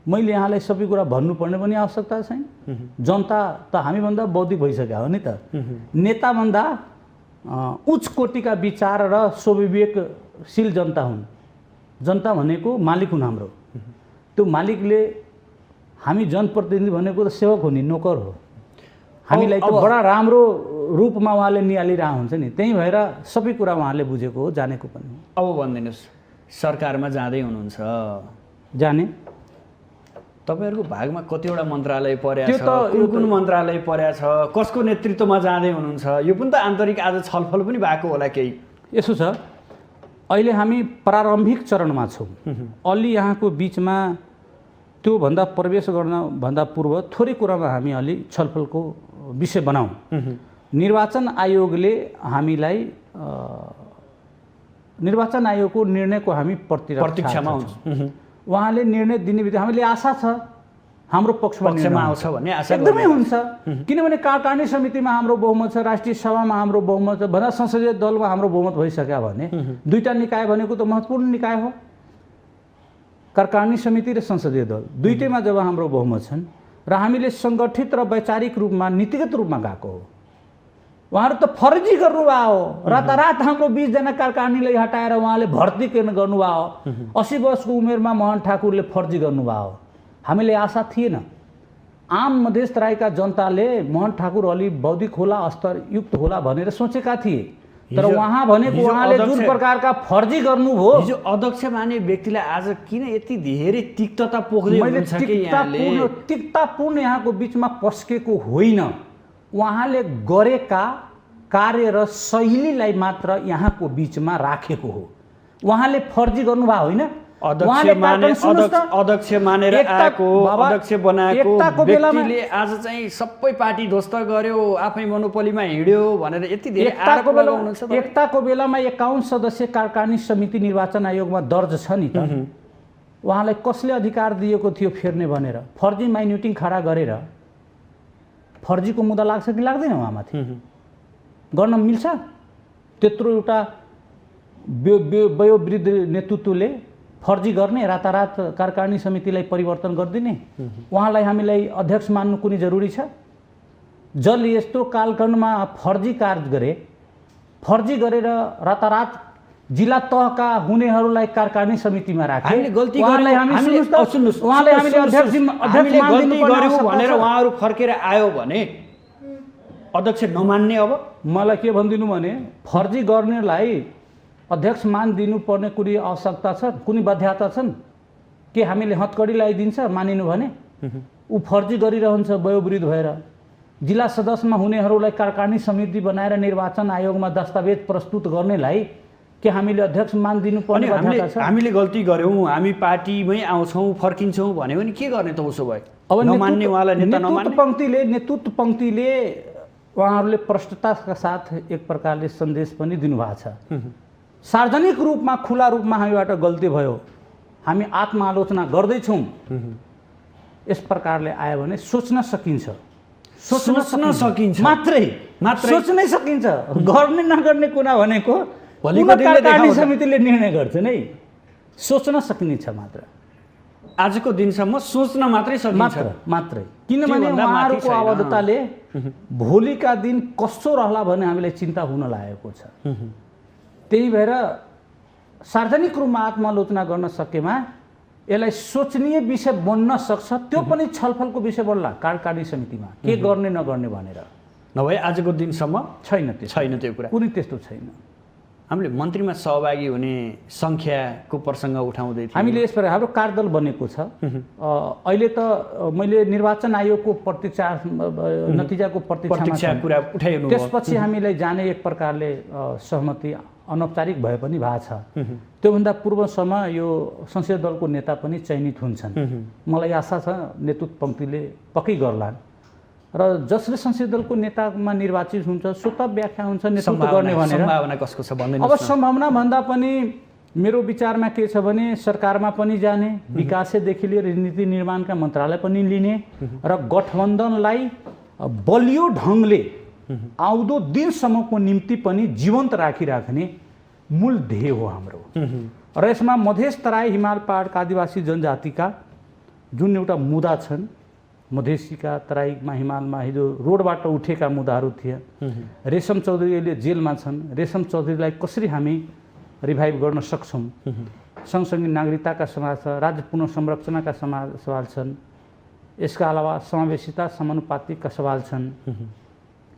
मैले यहाँलाई सबै कुरा भन्नुपर्ने पनि आवश्यकता छैन। जनता त हामीभन्दा बौद्धिक भइसक्यो हो नि त। नेताभन्दा उच्च कोटिका विचार र स्वविवेकशील जनता हुन्। जनता भनेको मालिक हुन् हाम्रो। त्यो मालिकले हामी जनप्रतिनिधि भनेको त सेवक हो नि, नोकर हो। हामीलाई त बडा राम्रो रूपमा उहाँले निहालिरहेको हुन्छ नि। त्यही भएर सबै कुरा उहाँले बुझेको हो, जानेको पनि। अब भनिदिनुहोस्, सरकारमा जाँदै हुनुहुन्छ, जाने तपाईँहरूको भागमा कतिवटा मन्त्रालय परेको छ, कुन मन्त्रालय परेको छ, कसको नेतृत्वमा जाँदै हुनुहुन्छ, यो पनि त आन्तरिक आज छलफल पनि भएको होला केही। यसो छ, अहिले हामी प्रारम्भिक चरणमा छौँ। अलि यहाँको बिचमा त्योभन्दा प्रवेश गर्नभन्दा पूर्व थोरै कुरामा हामी अलि छलफलको विषय बनाऊँ। निर्वाचन आयोगले हामीलाई निर्वाचन आयोगको निर्णयको हामी प्रतीक्षामा हुन्छौँ। उहाँले निर्णय दिने बित्तिकै हामीले आशा छ हाम्रो पक्षमा आउँछ भन्ने आशा एकदमै हुन्छ। किनभने कार्यकारिणी समितिमा हाम्रो बहुमत छ, राष्ट्रिय सभामा हाम्रो बहुमत छ, भन्दा संसदीय दलमा हाम्रो बहुमत भइसक्यो भने दुईटा निकाय भनेको त महत्त्वपूर्ण निकाय हो। कार्यकारिणी समिति र संसदीय दल दुईटैमा जब हाम्रो बहुमत छन् र हामीले सङ्गठित र वैचारिक रूपमा नीतिगत रूपमा गएको हो, उहाँहरू त फर्जी गर्नुभयो हो। रातारात हाम्रो 20 जना कार्यकारिणीलाई हटाएर उहाँले भर्ती गर्नुभयो हो। 80 वर्षको उमेरमा मोहन ठाकुरले फर्जी गर्नुभयो हो। हामीले आशा थिएन। आम मधेस तराईका जनताले मोहन ठाकुर अलि बौद्धिक होला, स्तरयुक्त होला भनेर सोचेका थिए, तर उहाँ भनेको उहाँले जुन प्रकारका फर्जी गर्नुभयो। हिजो अध्यक्ष माने व्यक्तिलाई आज किन यति धेरै तिक्तता पोख्दै हुनुहुन्छ कि यहाँले? तिक्ततापूर्ण यहाँको बिचमा पस्केको होइन, उहाँले गरेका कार्य र शैलीलाई मात्र यहाँको बिचमा राखेको हो। उहाँले फर्जी गर्नुभयो होइन। अध्यक्ष मानेर आएको, अध्यक्ष बनाएको व्यक्तिले आज चाहिँ सबै पार्टी ध्वस्त गर्यो, आफै मोनोपोलीमा हिँड्यो भनेर यति धेरै आरोप लगाउनुहुन्छ। एकताको बेलामा 51 सदस्य कार्यकारिणी समिति निर्वाचन आयोगमा दर्ज छ नि त। उहाँलाई कसले अधिकार दिएको थियो फेर्ने भनेर? फर्जी माइन्युटिङ खडा गरेर फर्जीको मुद्दा लाग्छ कि लाग्दैन? उहाँमाथि गर्न मिल्छ? त्यत्रो एउटा वयोवृद्ध नेतृत्वले फर्जी गर्ने, रातारात कार्यकारिणी समितिलाई परिवर्तन गरिदिने, उहाँलाई हामीलाई अध्यक्ष मान्नु कुनै जरुरी छ? जल यस्तो कालखण्डमा फर्जी कार्य गरे, फर्जी गरेर रातारात जिल्ला तहका हुनेहरूलाई कार्यकारिणी समितिमा राखे। हामीले गल्ती गर्यौँ, उहाँले हामीले अध्यक्ष भनेर उहाँहरू फर्केर आयो भने अध्यक्ष नमान्ने? अब मलाई के भनिदिनु भने, फर्जी गर्नेलाई अध्यक्ष मान दिनुपर्ने कुनै आवश्यकता छ, कुनै बाध्यता छन् के? हामीले हतकडी लगाइदिन्छ मानिनु भने? ऊ फर्जी गरिरहन्छ वयोवृद्ध भएर। जिल्ला सदस्यमा हुनेहरूलाई कार्यकारिणी समिति बनाएर निर्वाचन आयोगमा दस्तावेज प्रस्तुत गर्नेलाई के हामीले अध्यक्ष मानिदिनु पर्ने अनि बाध्यता छ? हामीले गल्ती गऱ्यौँ, हामी पार्टीमै आउँछौँ, फर्किन्छौँ भन्यो भने के गर्ने त उसो भए? अब नमान्ने उहाँलाई नेता नमान्ने? नेतृत्व पङ्क्तिले उहाँहरूले प्रष्टताका साथ एक प्रकारले सन्देश पनि दिनुभएको छ। सार्वजनिक रूपमा खुला रूपमा हामीबाट गल्ती भयो, हामी आत्मालोचना गर्दैछौँ, यस प्रकारले आयो भने सोच्न सकिन्छ, सोच्न सकिन्छ मात्रै सोच्नै सकिन्छ। गर्ने नगर्ने कुरा भनेको कार्यकारिणी समितिले निर्णय गर्छ नै, सोच्न सकिनेछ मात्र। आजको दिनसम्म सोच्न मात्रै सकिन्छ मात्रै, किनभने उहाँहरूको आवद्धताले भोलिका दिन कस्तो रहला भन्ने हामीलाई चिन्ता हुन लागेको छ। त्यही भएर सार्वजनिक रूपमा आत्मालोचना गर्न सकेमा यसलाई सोचनीय विषय बन्न सक्छ, त्यो पनि छलफलको विषय बन्ला कार्यकारिणी समितिमा, के गर्ने नगर्ने भनेर। नभए आजको दिनसम्म छैन त्यो कुरा, कुनै त्यस्तो छैन। हामीले मन्त्रीमा सहभागी हुने सङ्ख्याको प्रसङ्ग उठाउँदै थियौँ। हामीले यसबाट हाम्रो कार्यदल बनेको छ। अहिले त मैले निर्वाचन आयोगको नतिजाको प्रतीक्षा कुरा उठाइनु, त्यसपछि हामीलाई जाने एक प्रकारले सहमति अनौपचारिक भए पनि भएको छ। त्योभन्दा पूर्वसम्म यो संसदीय दलको नेता पनि चयनित हुन्छन्। मलाई आशा छ नेतृत्व पङ्क्तिले पक्कै गर्लान् र जसले संसदीय दलको नेतामा निर्वाचित हुन्छ स्वतः व्याख्या हुन्छ नेतृत्व गर्ने भनेर। सम्भावना कसको छ भन्दै? अब सम्भावना भन्दा पनि मेरो विचारमा के छ भने सरकारमा पनि जाने, विकासदेखि लिएर नीति निर्माणका मन्त्रालय पनि लिने र गठबन्धनलाई बलियो ढङ्गले आउँदो दिनसम्मको निम्ति पनि जीवन्त राखिराख्ने मूल ध्येय हो हाम्रो। र यसमा मधेस तराई हिमाल पहाडका आदिवासी जनजातिका जुन एउटा मुद्दा छन्, मधेसीका तराईमा हिमालमा हिजो रोडबाट उठेका मुद्दाहरू थिए। रेशम चौधरी अहिले जेलमा छन्, रेशम चौधरीलाई कसरी हामी रिभाइभ गर्न सक्छौँ? सँगसँगै नागरिकताका सवाल छ, राज्य पुनर्संरचनाका सवाल छन्, यसका अलावा समावेशिता समानुपातिकका सवाल छन्।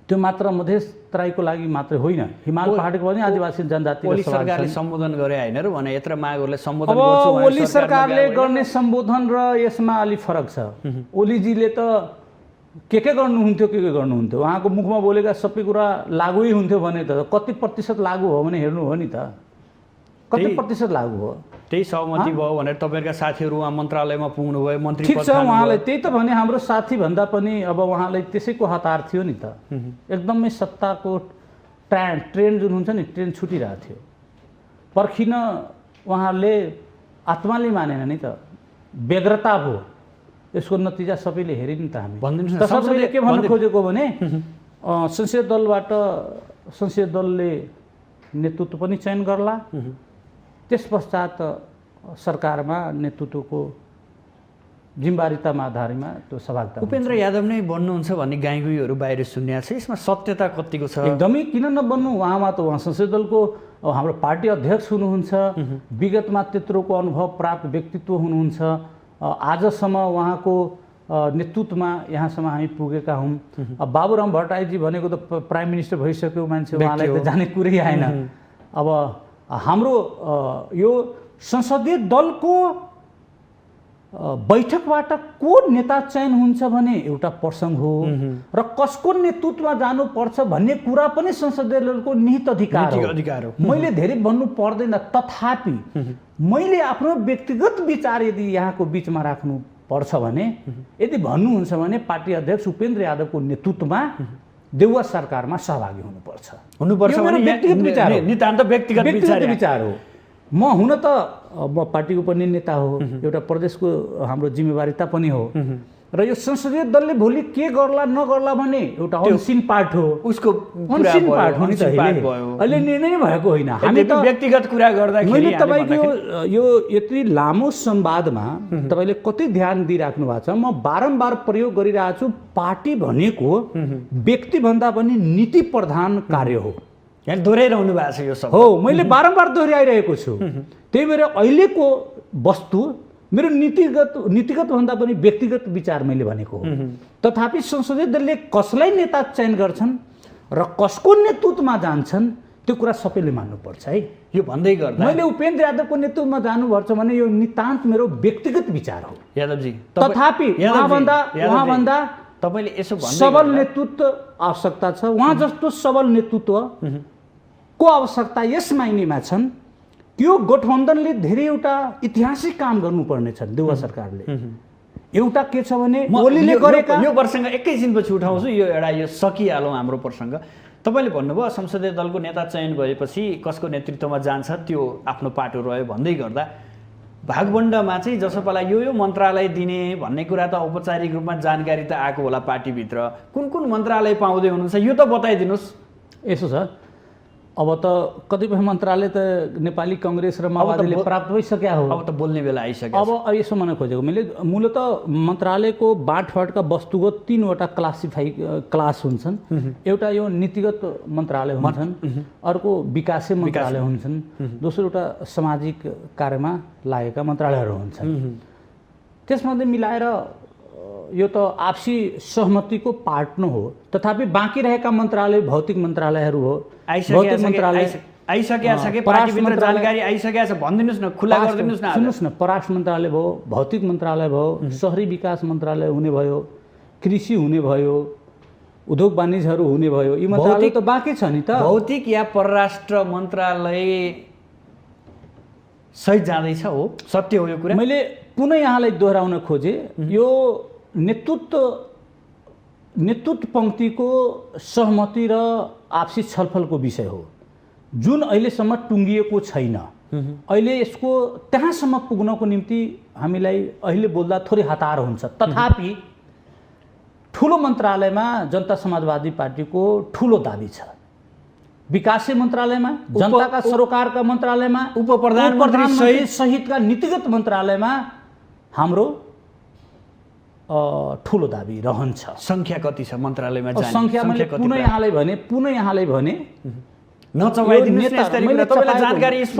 त्यो मात्र मधेस तराईको लागि मात्रै होइन, हिमाल पहाडको पनि आदिवासी जनजाति ओली सरकारले सम्बोधन गरे होइन र भने यत्र मागहरूलाई सम्बोधन गर्छु। अब ओली सरकारले गर्ने सम्बोधन र यसमा अलि फरक छ। ओलीजीले त के गर्नुहुन्थ्यो, के गर्नुहुन्थ्यो, उहाँको मुखमा बोलेका सबै कुरा लागु हुन्थ्यो भने त कति प्रतिशत लागु हो भने हेर्नु हो नि त, कति प्रतिशत लागु हो? त्यही सहमति भयो भनेर तपाईँहरूका साथीहरू उहाँ मन्त्रालयमा पुग्नुभयो, मन्त्री ठिक छ। उहाँलाई त्यही त भने हाम्रो साथी भन्दा पनि अब उहाँलाई त्यसैको हतार थियो नि त। एकदमै सत्ताको ट्रेन जुन हुन्छ नि, ट्रेन छुटिरहेको थियो। पर्खिन उहाँहरूले आत्माले मानेन नि त, व्यग्रता भयो। यसको नतिजा सबैले हेरे नि त। हामी सबैले के भन्न खोजेको भने संसदीय दलले नेतृत्व पनि चयन गर्ला, त्यस पश्चात सरकारमा नेतृत्वको जिम्मेवारीतामा आधारमा त्यो सहभागिता। उपेन्द्र यादव नै बन्नुहुन्छ भन्ने गाईगुईहरू बाहिर सुनिएको छ, यसमा सत्यता कतिको छ? एकदमै किन नबन्नु, उहाँमा त उहाँ संसदीय दलको हाम्रो पार्टी अध्यक्ष हुनुहुन्छ, विगतमा त्यत्रोको अनुभव प्राप्त व्यक्तित्व हुनुहुन्छ। आजसम्म उहाँको नेतृत्वमा यहाँसम्म हामी पुगेका हौँ। अब बाबुराम भट्टराईजी भनेको त प्राइम मिनिस्टर भइसक्यो मान्छे, उहाँलाई त जाने कुरै आएन। अब हाम्रो यो संसदीय दलको बैठकबाट को नेता चयन हुन्छ भने एउटा प्रसङ्ग हो, र कसको नेतृत्वमा जानुपर्छ भन्ने कुरा पनि संसदीय दलको निहित अधिकार हो। मैले धेरै भन्नु पर्दैन, तथापि मैले आफ्नो व्यक्तिगत विचार यदि यहाँको बिचमा राख्नु पर्छ भने, यदि भन्नुहुन्छ भने पार्टी अध्यक्ष उपेन्द्र यादवको नेतृत्वमा देउवा सरकारमा सहभागी हुनुपर्छ भने व्यक्तिगत विचार हो। म हुन त म पार्टीको पनि नेता हो, एउटा प्रदेशको हाम्रो जिम्मेवारीता पनि हो, र यो संसदीय दलले भोलि के गर्ला नगर्ला भने एउटा अनसिन पार्ट हो, उसको अनसिन पार्ट हो नि त। अहिले निर्णय भएको होइन, हामी त व्यक्तिगत कुरा गर्दाखेरि। मैले तपाईँको यो यति लामो संवादमा तपाईँले कति ध्यान दिइराख्नु भएको छ, म बारम्बार प्रयोग गरिरहेको छु, पार्टी भनेको व्यक्तिभन्दा पनि नीति प्रधान कार्य हो। यहाँ दोहोऱ्याइरहनु भएको छ यो सब हो, मैले बारम्बार दोहोऱ्याइरहेको छु। त्यही भएर अहिलेको वस्तु मेरो नीतिगत भन्दा पनि व्यक्तिगत विचार मैले भनेको हो। तथापि संसदीय दलले कसलाई नेता चयन गर्छन् र कसको नेतृत्वमा जान्छन् त्यो कुरा सबैले मान्नुपर्छ है। यो भन्दै गर्दा मैले उपेन्द्र यादवको नेतृत्वमा जानुपर्छ भने यो नितान्त मेरो व्यक्तिगत विचार हो यादवजी। तथापि उहाँभन्दा तपाईँले यसो भन्दै सबल नेतृत्व आवश्यकता छ। उहाँ जस्तो सबल नेतृत्व को आवश्यकता यस माइनेमा छन् कि यो गठबन्धनले धेरैवटा ऐतिहासिक काम गर्नुपर्ने छन् देउवा सरकारले। एउटा के छ भने ओलीले गरेका यो प्रसङ्ग एकैछिनपछि उठाउँछु, यो एउटा यो सकिहालौँ हाम्रो प्रसङ्ग। तपाईँले भन्नुभयो संसदीय दलको नेता चयन भएपछि कसको नेतृत्वमा जान्छ त्यो आफ्नो पाटो रह्यो भन्दै गर्दा भागवण्डमा चाहिँ जसपालाई यो मन्त्रालय दिने भन्ने कुरा त औपचारिक रूपमा जानकारी त आएको होला पार्टीभित्र, कुन कुन मन्त्रालय पाउँदै हुनुहुन्छ यो त बताइदिनुहोस्। यसो छ, अब त कतिपय मन्त्रालय त नेपाली कङ्ग्रेस र माओवादीले प्राप्त भइसक्या हो। अब त बोल्ने बेला आइसक्यो। अब यसो मन खोजेको मैले मूलत मन्त्रालयको बाँडफाँडका वस्तुगत 3वटा क्लास हुन्छन्। एउटा यो नीतिगत मन्त्रालय हुन्छन्, अर्को विकासे मन्त्रालय हुन्छन्, दोस्रो एउटा सामाजिक कार्यमा लागेका मन्त्रालयहरू हुन्छन्। त्यसमध्ये मिलाएर यो त आपसी सहमतिको पार्ट न हो, तथापि बाँकी रहेका मन्त्रालय भौतिक मन्त्रालयहरू हो। भौतिक मन्त्रालय पार्टीभित्र जानकारी आइसकेको छ, भनिदिनुहोस् न, खुला गरिदिनुहोस् न। सुन्नुहोस् न, परराष्ट्र मन्त्रालय भयो, भौतिक मन्त्रालय भयो, शहरी विकास मन्त्रालय हुने भयो, कृषि हुने भयो, उद्योग वाणिज्यहरू हुने भयो। यी मन्त्रालय त बाँकी छ नि त। भौतिक या परराष्ट्र मन्त्रालय सहित जाँदैछ हो, सत्य हो यो कुरा। मैले पुनः यहाँलाई दोहोऱ्याउन खोजेँ, यो नेतृत्व पङ्क्तिको सहमति र आपसी छलफलको विषय हो, जुन अहिलेसम्म टुङ्गिएको छैन। अहिले यसको त्यहाँसम्म पुग्नको निम्ति हामीलाई अहिले बोल्दा थोरै हतार हुन्छ। तथापि ठुलो मन्त्रालयमा जनता समाजवादी पार्टीको ठुलो दाबी छ। विकासे मन्त्रालयमा, जनताका सरोकारका मन्त्रालयमा, उप प्रधानमन्त्री सहितका नीतिगत मन्त्रालयमा हाम्रो ठुलो दाबी रहन्छ। सङ्ख्या कति छ मन्त्रालयमा जाने? सङ्ख्या मैले पुनः यहाँलाई भने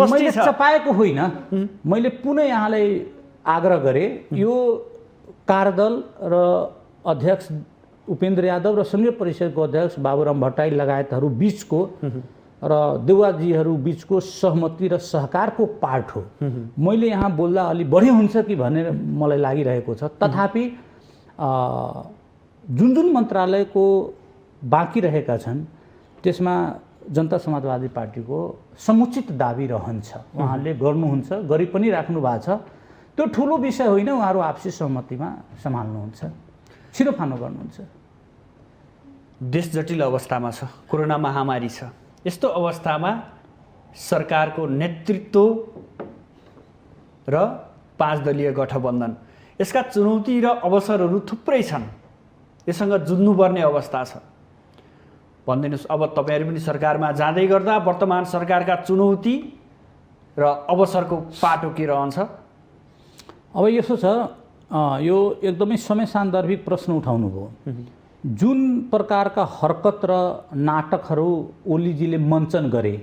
मैले चपाएको होइन, मैले पुनः यहाँलाई आग्रह गरेँ। यो कार्यदल र अध्यक्ष उपेन्द्र यादव र संघीय परिषदको अध्यक्ष बाबुराम भट्टराई लगायतहरू बिचको र देउवाजीहरू बिचको सहमति र सहकारको पार्ट हो। मैले यहाँ बोल्दा अलि बढी हुन्छ कि भनेर मलाई लागिरहेको छ। तथापि जुन मन्त्रालयको बाँकी रहेका छन् त्यसमा जनता समाजवादी पार्टीको समुचित दाबी रहन्छ। उहाँहरूले गर्नुहुन्छ, गरि पनि राख्नु भएको छ। त्यो ठुलो विषय होइन, उहाँहरू आपसी सहमतिमा सम्हाल्नुहुन्छ, छिनोफानो गर्नुहुन्छ। देश जटिल अवस्थामा छ, कोरोना महामारी छ। यस्तो अवस्थामा सरकारको नेतृत्व र 5 दलीय गठबन्धन, यसका चुनौती र अवसरहरू थुप्रै छन्। यससँग जुझ्नुपर्ने अवस्था छ। भनिदिनुहोस्, अब तपाईँहरू पनि सरकारमा जाँदै गर्दा वर्तमान सरकारका चुनौती र अवसरको पाटो के रहन्छ? अब यसो छ, यो एकदमै समय सान्दर्भिक प्रश्न उठाउनु भयो। जुन प्रकारका हरकत र नाटकहरू ओलीजीले मञ्चन गरे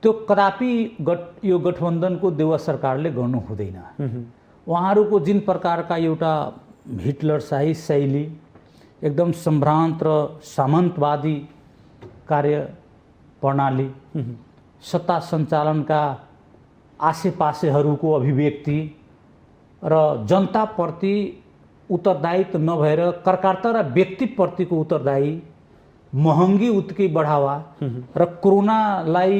त्यो कदापि यो गठबन्धनको देउवा सरकारले गर्नु हुँदैन। उहाँहरूको जुन प्रकारका एउटा हिटलरशाही शैली, एकदम सम्भ्रान्त र सामन्तवादी कार्य प्रणाली, सत्ता सञ्चालनका आसेपासेहरूको अभिव्यक्ति र जनताप्रति उत्तरदायित्व नभएर कर्कार्ता र व्यक्तिप्रतिको उत्तरदायी, महँगी उत्की बढावा र कोरोनालाई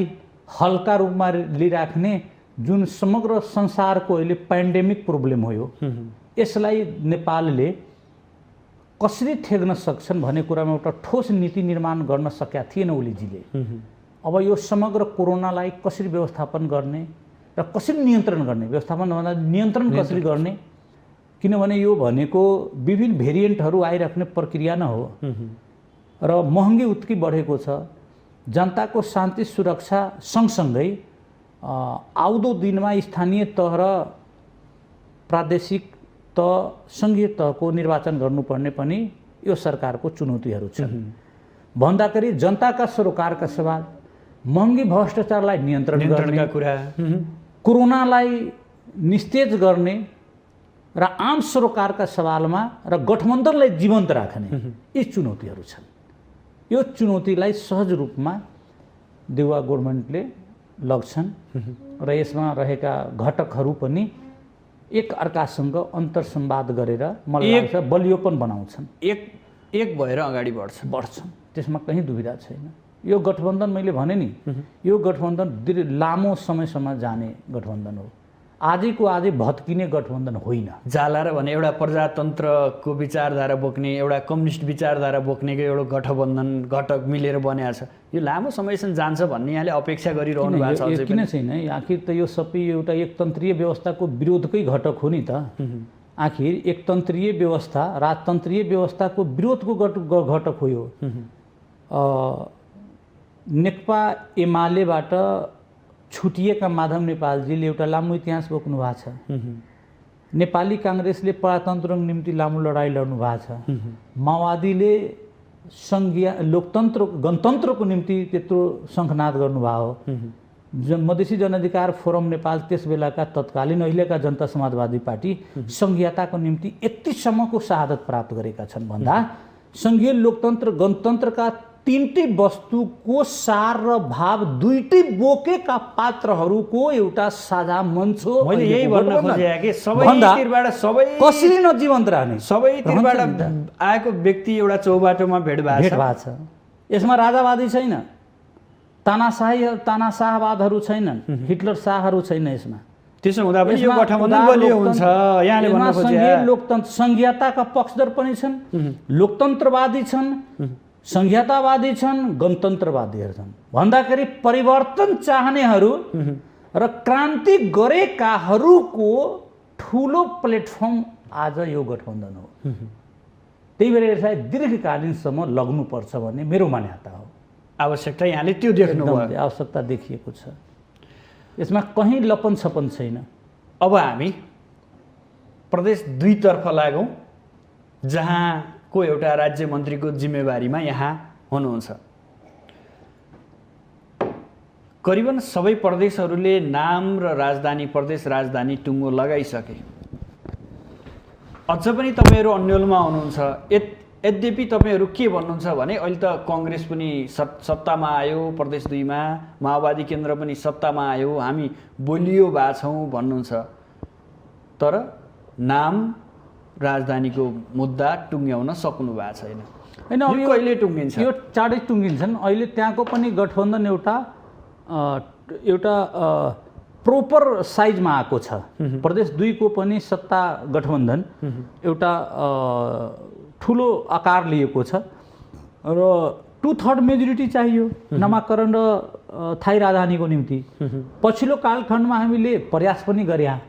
हल्का रूपमा लिइराख्ने जुन समग्र संसारको अहिले पेन्डेमिक प्रब्लम हो, यसलाई नेपालले कसरी थेग्न सक्छन् भन्ने कुरामा एउटा ठोस नीति निर्माण गर्न सकेका थिएन ओलीजीले। अब यो समग्र कोरोनालाई कसरी व्यवस्थापन गर्ने र कसरी नियन्त्रण गर्ने, व्यवस्थापन भन्दा नियन्त्रण कसरी गर्ने, किनभने यो भनेको विभिन्न भेरिएन्टहरू आइराख्ने प्रक्रिया न हो र महँगी उत्की बढेको छ। जनताको शान्ति सुरक्षा सँगसँगै आउँदो दिनमा स्थानीय तह र प्रादेशिक तह, सङ्घीय तहको निर्वाचन गर्नुपर्ने पनि यो सरकारको चुनौतीहरू छन्। भन्दाखेरि जनताका सरोकारका सवाल, महँगी भ्रष्टाचारलाई नियन्त्रण गर्ने कुरा, कोरोनालाई निस्तेज गर्ने र आम सरोकारका सवालमा र गठबन्धनलाई जीवन्त राख्ने यी चुनौतीहरू छन्। यो चुनौतीलाई सहज रूपमा देउवा गभर्नमेन्टले लग्छन् र यसमा रहेका घटकहरू पनि एक अर्कासँग अन्तर्संवाद गरेर मलाई लाग्छ बलियोपन बनाउँछन्, एक भएर अगाडि बढ्छन्। त्यसमा कहीँ दुविधा छैन। यो गठबन्धन मैले भने नि यो गठबन्धन लामो समयसम्म जाने गठबन्धन हो। आजैको आजै भत्किने गठबन्धन होइन। जाला र भने एउटा प्रजातन्त्रको विचारधारा बोक्ने एउटा कम्युनिस्ट विचारधारा बोक्नेको एउटा गठबन्धन घटक मिलेर बनेको छ। यो लामो समयसम्म जान्छ भन्ने यहाँले अपेक्षा गरिरहनु भएको छ अझै किन छैन? आखिर त यो सबै एउटा एकतन्त्रीय व्यवस्थाको विरोधकै घटक हो नि त। आखिर एकतन्त्रीय व्यवस्था राजतन्त्रीय व्यवस्थाको विरोधको घटक हो यो। नेकपा एमालेबाट छुटिएका माधव नेपालजीले एउटा लामो इतिहास बोक्नु भएको छ। नेपाली काङ्ग्रेसले प्रजातन्त्रको निम्ति लामो लडाइँ लड्नु भएको छ। माओवादीले सङ्घीय लोकतन्त्र गणतन्त्रको निम्ति त्यत्रो शङ्खनाद गर्नुभयो हो। मधेसी जनअधिकार फोरम नेपाल त्यस बेलाका तत्कालीन अहिलेका जनता समाजवादी पार्टी सङ्घीयताको निम्ति यतिसम्मको शहादत प्राप्त गरेका छन् भन्दा सङ्घीय लोकतन्त्र गणतन्त्रका तीनटै वस्तुको सार र भाव दुईटै बोकेका पात्रहरूको एउटा साझा मञ्च हो। मैले यही भन्न खोजेँ कि सबैतिरबाट कसरी नजीवन्त रहने सबैतिरबाट आएको व्यक्ति एउटा चौबाटोमा भेट भएको छ। यसमा राजावादी छैन, तानाशाहवादहरू छैनन्, हिटलर शाहहरू छैन। यसमा त्यसो हुँदा पनि यो गठबन्धन बलियो हुन्छ यहाँले भन्न खोजे। सङ्घीय लोकतन्त्र संघीयताका पक्षधर पनि छन्, लोकतन्त्रवादी छन्, संघीयतावादी छन्, गणतन्त्रवादीहरू छन्। भन्दाखेरि परिवर्तन चाहनेहरू र क्रान्ति गरेकाहरूको ठुलो प्लेटफर्म आज यो गठबन्धन हो। त्यही भएर यसलाई दीर्घकालीनसम्म लग्नुपर्छ भन्ने मेरो मान्यता हो। आवश्यकता यहाँले त्यो देख्नुभयो? आवश्यकता देखिएको छ। यसमा कहीँ लपन छपन छैन। अब हामी प्रदेश 2 तर्फ लागौँ, जहाँको एउटा राज्य मन्त्रीको जिम्मेवारीमा यहाँ हुनुहुन्छ। करिबन सबै प्रदेशहरूले नाम र राजधानी प्रदेश राजधानी टुङ्गो लगाइसके, अझ पनि तपाईँहरू अन्यलमा हुनुहुन्छ। यद्यपि तपाईँहरू के भन्नुहुन्छ भने अहिले त कङ्ग्रेस पनि सत्तामा आयो, प्रदेश 2 मा माओवादी केन्द्र पनि सत्तामा आयो, हामी बलियो भए छौँ भन्नुहुन्छ। तर नाम राजधानीको मुद्दा टुङ्ग्याउन सक्नु भएको छैन। होइन, यो कहिले टुङ्गिन्छ? यो चाँडै टुङ्गिन्छन्। अहिले त्यहाँको पनि गठबन्धन एउटा प्रोपर साइजमा आएको छ। प्रदेश 2 को पनि सत्ता गठबन्धन एउटा ठुलो आकार लिएको छ र 2/3 मेजोरिटी चाहियो नामाकरण र थाई राजधानीको निम्ति। पछिल्लो कालखण्डमा हामीले प्रयास पनि गर्या,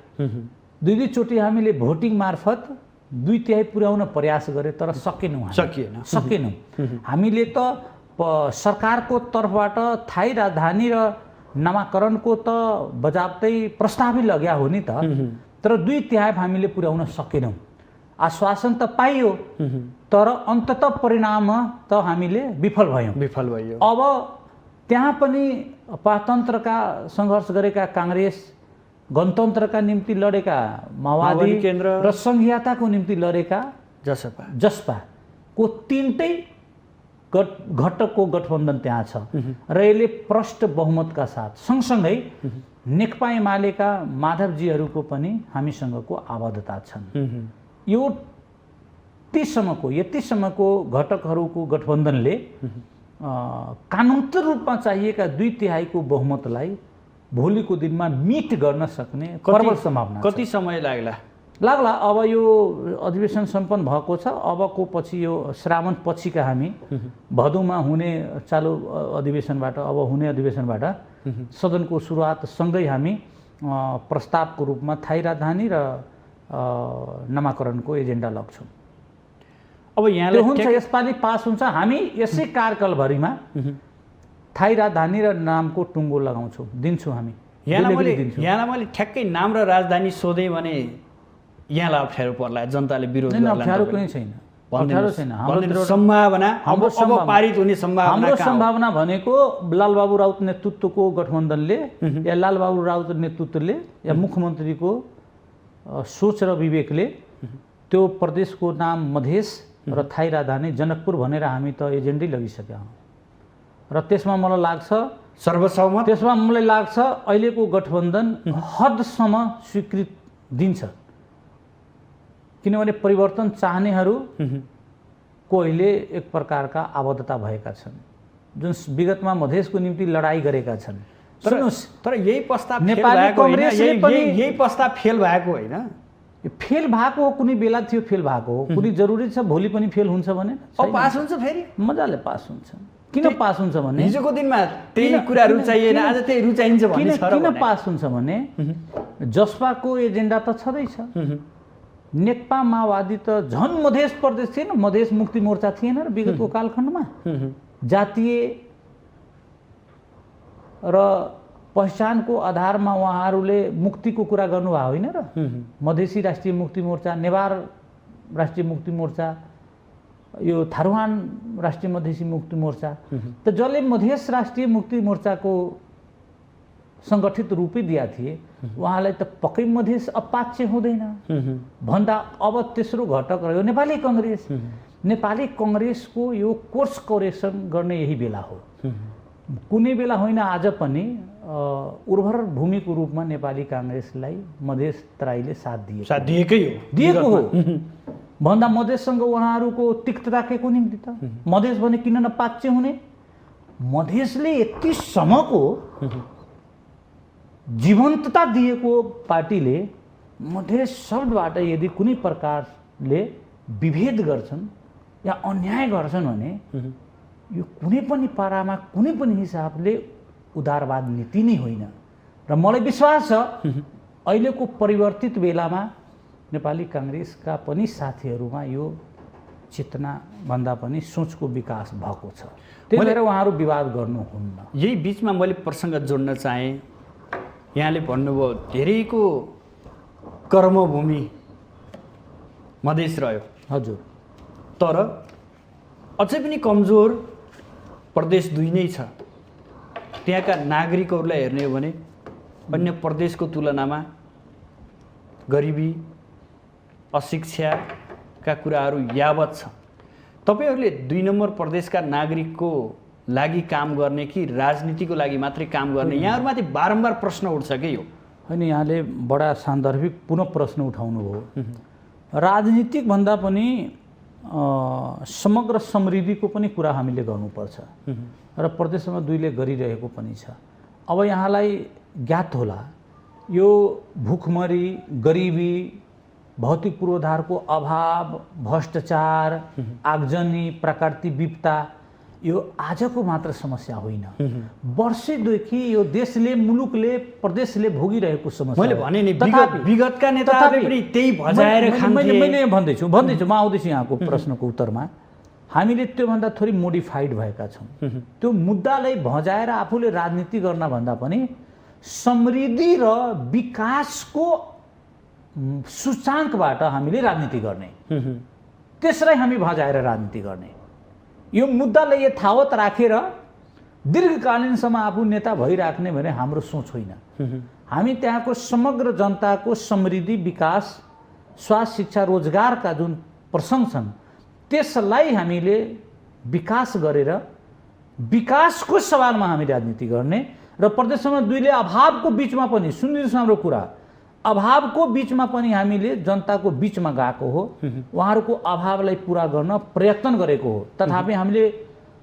2-2 चोटि हामीले भोटिङ मार्फत 2/3 पुर्याउन प्रयास गरे, तर सकेनौँ। हामीले त सरकारको तर्फबाट थाई राजधानी र नामाकरणको त बजाबतै प्रस्तावै लग्या हो नि त, तर 2/3 हामीले पुर्याउन सकेनौँ। आश्वासन त पाइयो, तर अन्ततः परिणाममा त हामीले विफल भयौँ। अब त्यहाँ पनि प्रजातन्त्रका सङ्घर्ष गरेका काङ्ग्रेस, गणतन्त्रका निम्ति लडेका माओवादी केन्द्र र सङ्घीयताको निम्ति लडेका जसपाको तीनटै घटकको गठबन्धन त्यहाँ छ र यसले प्रष्ट बहुमतका साथ सँगसँगै नेकपा एमालेका माधवजीहरूको पनि हामीसँगको आबद्धता छन्। यो यतिसम्मको घटकहरूको गठबन्धनले कानुनगत रूपमा चाहिएका 2/3 को बहुमतलाई भोलिको दिनमा मिट गर्न सक्ने प्रबल सम्भावना छ। कति समय लाग्ला? अब यो अधिवेशन सम्पन्न भएको छ। अबको पछि यो श्रावण पछिका हामी भदौमा हुने चालु अधिवेशनबाट सदनको सुरुवात सँगै हामी प्रस्तावको रूपमा थाई राजधानी र नामाकरणको एजेन्डा लग्छौँ। अब यहाँले हुन्छ यसपालि पास हुन्छ। हामी यसै कार्यकालभरिमा थाई राजधानी र नामको टुङ्गो लगाउँछौँ, दिन्छौँ हामी। यहाँलाई मैले ठ्याक्कै नाम र राजधानी सोधेँ भने यहाँलाई अप्ठ्यारो पर्ला, जनताले विरोध गर्ला? अप्ठ्यारो कुनै छैन। हाम्रो पारित हुने सम्भावना भनेको लालबाबु राउत नेतृत्वको गठबन्धनले या लालबाबु राउत नेतृत्वले या मुख्यमन्त्रीको सोच र विवेकले त्यो प्रदेशको नाम मधेस र थाई राजधानी जनकपुर भनेर हामी त एजेन्डै लगिसकेका हौँ र त्यसमा मलाई लाग्छ सर्वसम्मत अहिलेको गठबन्धन हदसम्म स्वीकृत दिन्छ। किनभने परिवर्तन चाहनेहरूको अहिले एक प्रकारका आबद्धता भएका छन्। जुन विगतमा मधेसको निम्ति लडाइँ गरेका छन्। तर यही प्रस्ताव नेपाली कांग्रेसले पनि यही प्रस्ताव फेल भएको होइन। यो फेल भएको हो, कुनै बेला थियो फेल भएको हो, कुनै जरुरी छ भोलि पनि फेल हुन्छ भने पास हुन्छ, फेरि मजाले पास हुन्छ। किन पास हुन्छ भने हिजोको दिनमा त्यही कुरा रुचाइएन, आज त्यही रुचाइन्छ भन्ने छ र। किन पास हुन्छ भने जसपाको एजेन्डा त छँदैछ। नेकपा माओवादी त झन् मधेस प्रदेश थिएन, मधेस मुक्ति मोर्चा थिएन र विगतको कालखण्डमा जातीय र पहिचानको आधारमा उहाँहरूले मुक्तिको कुरा गर्नुभएको होइन र। मधेसी राष्ट्रिय मुक्ति मोर्चा, नेवार राष्ट्रिय मुक्ति मोर्चा, यो थारूहान राष्ट्रिय मधेसी मुक्ति मोर्चा, त जसले मधेस राष्ट्रिय मुक्ति मोर्चाको सङ्गठित रूपै दिया थिए उहाँलाई त पक्कै मधेस अपाच्य हुँदैन भन्दा अब तेस्रो घटक रह्यो नेपाली कांग्रेस। नेपाली कांग्रेसको यो कोर्स करेक्सन गर्ने यही बेला हो। कुनै बेला होइन, आज पनि उर्वर भूमिको रूपमा नेपाली कांग्रेसलाई मधेस तराईले साथ दिएको हो भन्दा मधेससँग उहाँहरूको तिक्तता के को निम्ति त? मधेस भने किन नपाच्य हुने? मधेसले यतिसम्मको जीवन्तता दिएको पार्टीले मधेस शब्दबाट यदि कुनै प्रकारले विभेद गर्छन् या अन्याय गर्छन् भने यो कुनै पनि पारामा कुनै पनि हिसाबले उदारवाद नीति नै होइन। र मलाई विश्वास छ अहिलेको परिवर्तित बेलामा नेपाली कांग्रेसका पनि साथीहरूमा यो चेतना भन्दा पनि सोचको विकास भएको छ। त्यही भएर उहाँहरू विवाद गर्नुहुन्न। यही बिचमा मैले प्रसङ्ग जोड्न चाहेँ। यहाँले भन्नुभयो धेरैको कर्मभूमि मधेस रह्यो। हजुर, तर अझै पनि कमजोर प्रदेश दुई नै छ। त्यहाँका नागरिकहरूलाई हेर्ने हो भने अन्य प्रदेशको तुलनामा गरिबी, अशिक्षाका कुराहरू यावत छ। तपाईहरूले 2 नम्बर प्रदेशका नागरिकको लागि काम गर्ने कि राजनीतिको लागि मात्रै काम गर्ने, यहाँहरूमाथि बारम्बार प्रश्न उठ्छ कि यो होइन। यहाँले बडा सान्दर्भिक पुनः प्रश्न उठाउनु भयो। राजनीतिक भन्दा पनि समग्र समृद्धिको पनि कुरा हामीले गर्नुपर्छ र प्रदेशमा दुईले गरिरहेको पनि छ। अब यहाँलाई ज्ञात होला यो भुखमरी, गरिबी, भौतिक पूर्वाधारको अभाव, भ्रष्टाचार, आगजनी, प्राकृतिक विपदा यो आजको मात्र समस्या होइन। वर्षैदेखि यो देशले, मुलुकले, प्रदेशले भोगिरहेको समस्या। मैले भने नि विगतका नेताहरूले पनि त्यही भजाएर खान्थे। मैले भन्दैछु म आउँदैछु यहाँको प्रश्नको उत्तरमा। हामीले त्योभन्दा थोरै मोडिफाइड भएका छौँ। त्यो मुद्दालाई भजाएर आफूले राजनीति गर्न भन्दा पनि समृद्धि र विकासको सूचाङ्कबाट हामीले राजनीति गर्ने, त्यसलाई हामी भजाएर राजनीति गर्ने। यो मुद्दालाई यथावत राखेर दीर्घकालीनसम्म आफू नेता भइराख्ने भने हाम्रो सोच होइन। हामी त्यहाँको समग्र जनताको समृद्धि, विकास, स्वास्थ्य, शिक्षा, रोजगारका जुन प्रसङ्ग छन् त्यसलाई हामीले विकास गरेर विकासको सवालमा हामी राजनीति गर्ने र प्रदेशमा दुईले अभावको बिचमा पनि, सुन्दिनुहोस् हाम्रो कुरा, अभावको बिचमा पनि हामीले जनताको बिचमा गएको हो, उहाँहरूको अभावलाई पुरा गर्न प्रयत्न गरेको हो। तथापि हामीले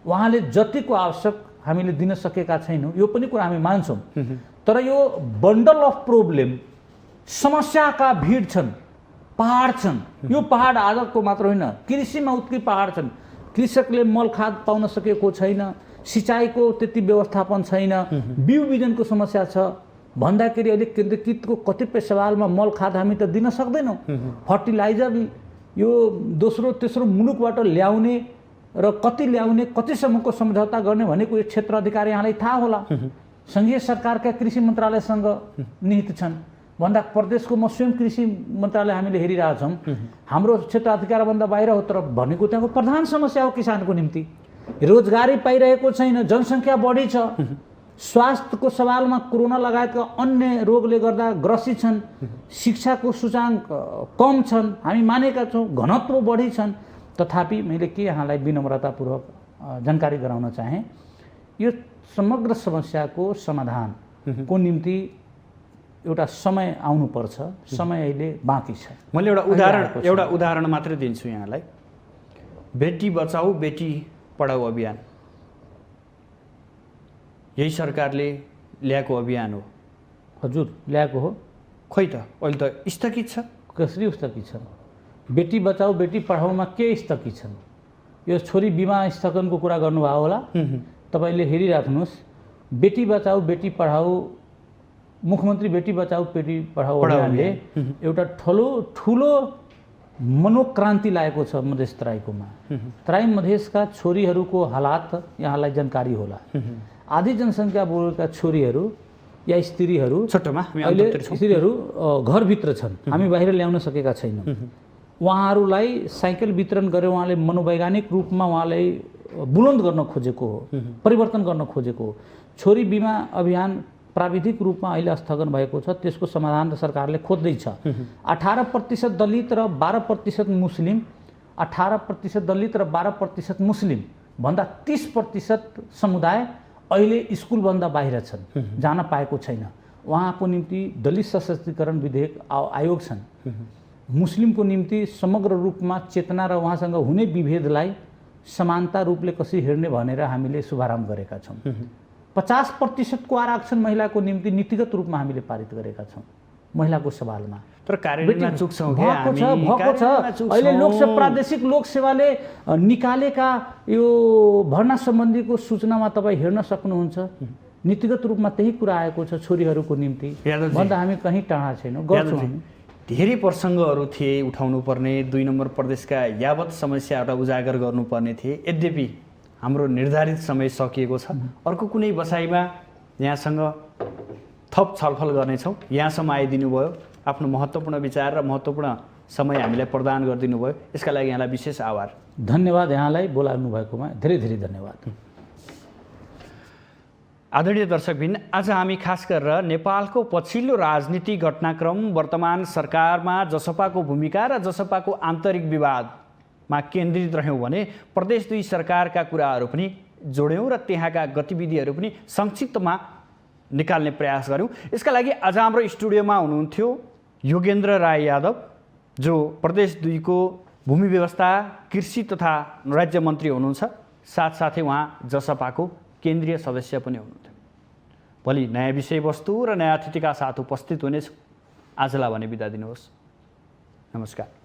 उहाँले जतिको आवश्यक हामीले दिन सकेका छैनौँ, यो पनि कुरा हामी मान्छौँ। तर यो बन्डल अफ प्रब्लम, समस्याका भिड छन्, पहाड छन्। यो पहाड आजको मात्र होइन, कृषिमा उत्कृष्ट पहाड छन्। कृषकले मल खाद पाउन सकेको छैन, सिँचाइको त्यति व्यवस्थापन छैन, बिउ बिजनको समस्या छ भन्दाखेरि अहिले केन्द्रीकृतको कतिपय सवालमा मल खाद हामी त दिन सक्दैनौँ। फर्टिलाइजर यो दोस्रो तेस्रो मुलुकबाट ल्याउने र कति ल्याउने, कतिसम्मको सम्झौता गर्ने भनेको यो क्षेत्र अधिकार यहाँलाई थाहा होला। सङ्घीय सरकारका कृषि मन्त्रालयसँग निहित छन् भन्दा प्रदेशको म स्वयं कृषि मन्त्रालय हामीले हेरिरहेछौँ। हाम्रो क्षेत्र अधिकारभन्दा बाहिर हो, तर भनेको त्यहाँको प्रधान समस्या हो किसानको निम्ति। रोजगारी पाइरहेको छैन, जनसङ्ख्या बढी छ, स्वास्थ्यको सवालमा कोरोना लगायतका अन्य रोगले गर्दा ग्रसित छन्, शिक्षाको सूचाङ्क कम छन्, हामी मानेका छौँ, घनत्व बढी छन्। तथापि मैले के यहाँलाई विनम्रतापूर्वक जानकारी गराउन चाहेँ, यो समग्र समस्याको समाधानको निम्ति एउटा समय आउनुपर्छ। समय अहिले बाँकी छ। मैले एउटा उदाहरण मात्रै दिन्छु यहाँलाई। बेटी बचाऊ बेटी पढाऊ अभियान यही सरकारले ल्याएको अभियान हो। हजुर ल्याएको हो। खोइ त अहिले त स्थगित छ। कसरी स्थगित छन्? बेटी बचाऊ बेटी पढाउमा के स्थगित छन्? यो छोरी बिमा स्थगनको कुरा गर्नुभयो होला। तपाईँले हेरिराख्नुहोस्, बेटी बचाऊ बेटी पढाऊ, मुख्यमन्त्री बेटी बचाऊ बेटी पढाऊ अभियानले एउटा ठुलो मनोक्रान्ति लागेको छ मधेस तराईकोमा। तराई मधेसका छोरीहरूको हालात यहाँलाई जानकारी होला। आधी जनसङ्ख्या बोलेका छोरीहरू या स्त्रीहरू छोटोमा अहिले स्त्रीहरू घरभित्र छन्, हामी बाहिर ल्याउन सकेका छैनौँ। उहाँहरूलाई साइकल वितरण गरेर उहाँले मनोवैज्ञानिक रूपमा उहाँलाई बुलन्द गर्न खोजेको हो, परिवर्तन गर्न खोजेको हो। छोरी बिमा अभियान प्राविधिक रूपमा अहिले स्थगन भएको छ, त्यसको समाधान सरकारले खोज्दैछ। 18% दलित र 12% मुस्लिम, 18% दलित र 12% मुस्लिम भन्दा 30% समुदाय अहिले स्कुलभन्दा बाहिर छन्, जान पाएको छैन। उहाँको निम्ति दलित सशक्तिकरण विधेयक आयोग छन्। मुस्लिमको निम्ति समग्र रूपमा चेतना र उहाँसँग हुने विभेदलाई समानता रूपले कसरी हेर्ने भनेर हामीले शुभारम्भ गरेका छौँ। 50% को आरक्षण महिलाको निम्ति नीतिगत रूपमा हामीले पारित गरेका छौँ महिलाको सवालमा। तर कार्यान्वयनमा चुक्छौँ के भएको छ। अहिले लोकसेवा प्रादेशिक लोकसेवाले निकालेका यो भर्ना सम्बन्धीको सूचनामा तपाईँ हेर्न सक्नुहुन्छ। नीतिगत रूपमा त्यही कुरा आएको छ छोरीहरूको निम्ति भन्दा हामी कहीँ टाढा छैनौँ, गर्छौँ हामी। धेरै प्रसङ्गहरू थिए उठाउनु पर्ने, 2 नम्बर प्रदेशका यावत समस्याहरूलाई उजागर गर्नुपर्ने थिए। यद्यपि हाम्रो निर्धारित समय सकिएको छ। अर्को कुनै बसाइमा यहाँसँग थप छलफल गर्नेछौँ। यहाँसम्म आइदिनु भयो, आफ्नो महत्त्वपूर्ण विचार र महत्त्वपूर्ण समय हामीलाई प्रदान गरिदिनु भयो, यसका लागि यहाँलाई विशेष आभार। धन्यवाद। यहाँलाई बोलाउनु भएकोमा धेरै धेरै धन्यवाद। आदरणीय दर्शकबिन, आज हामी खास गरेर नेपालको पछिल्लो राजनीतिक घटनाक्रम, वर्तमान सरकारमा जसपाको भूमिका र जसपाको आन्तरिक विवादमा केन्द्रित रह्यौँ भने प्रदेश 2 सरकारका कुराहरू पनि जोड्यौँ र त्यहाँका गतिविधिहरू पनि संक्षिप्तमा निकाल्ने प्रयास गऱ्यौँ। यसका लागि आज हाम्रो स्टुडियोमा हुनुहुन्थ्यो योगेन्द्र राय यादव, जो प्रदेश 2 को भूमि व्यवस्था, कृषि तथा राज्य मन्त्री हुनुहुन्छ। साथसाथै उहाँ जसपाको केन्द्रीय सदस्य पनि हुनुहुन्थ्यो। भोलि नयाँ विषयवस्तु र नयाँ अतिथिका साथ उपस्थित हुनेछु। आजलाई भने बिदा दिनुहोस्। नमस्कार।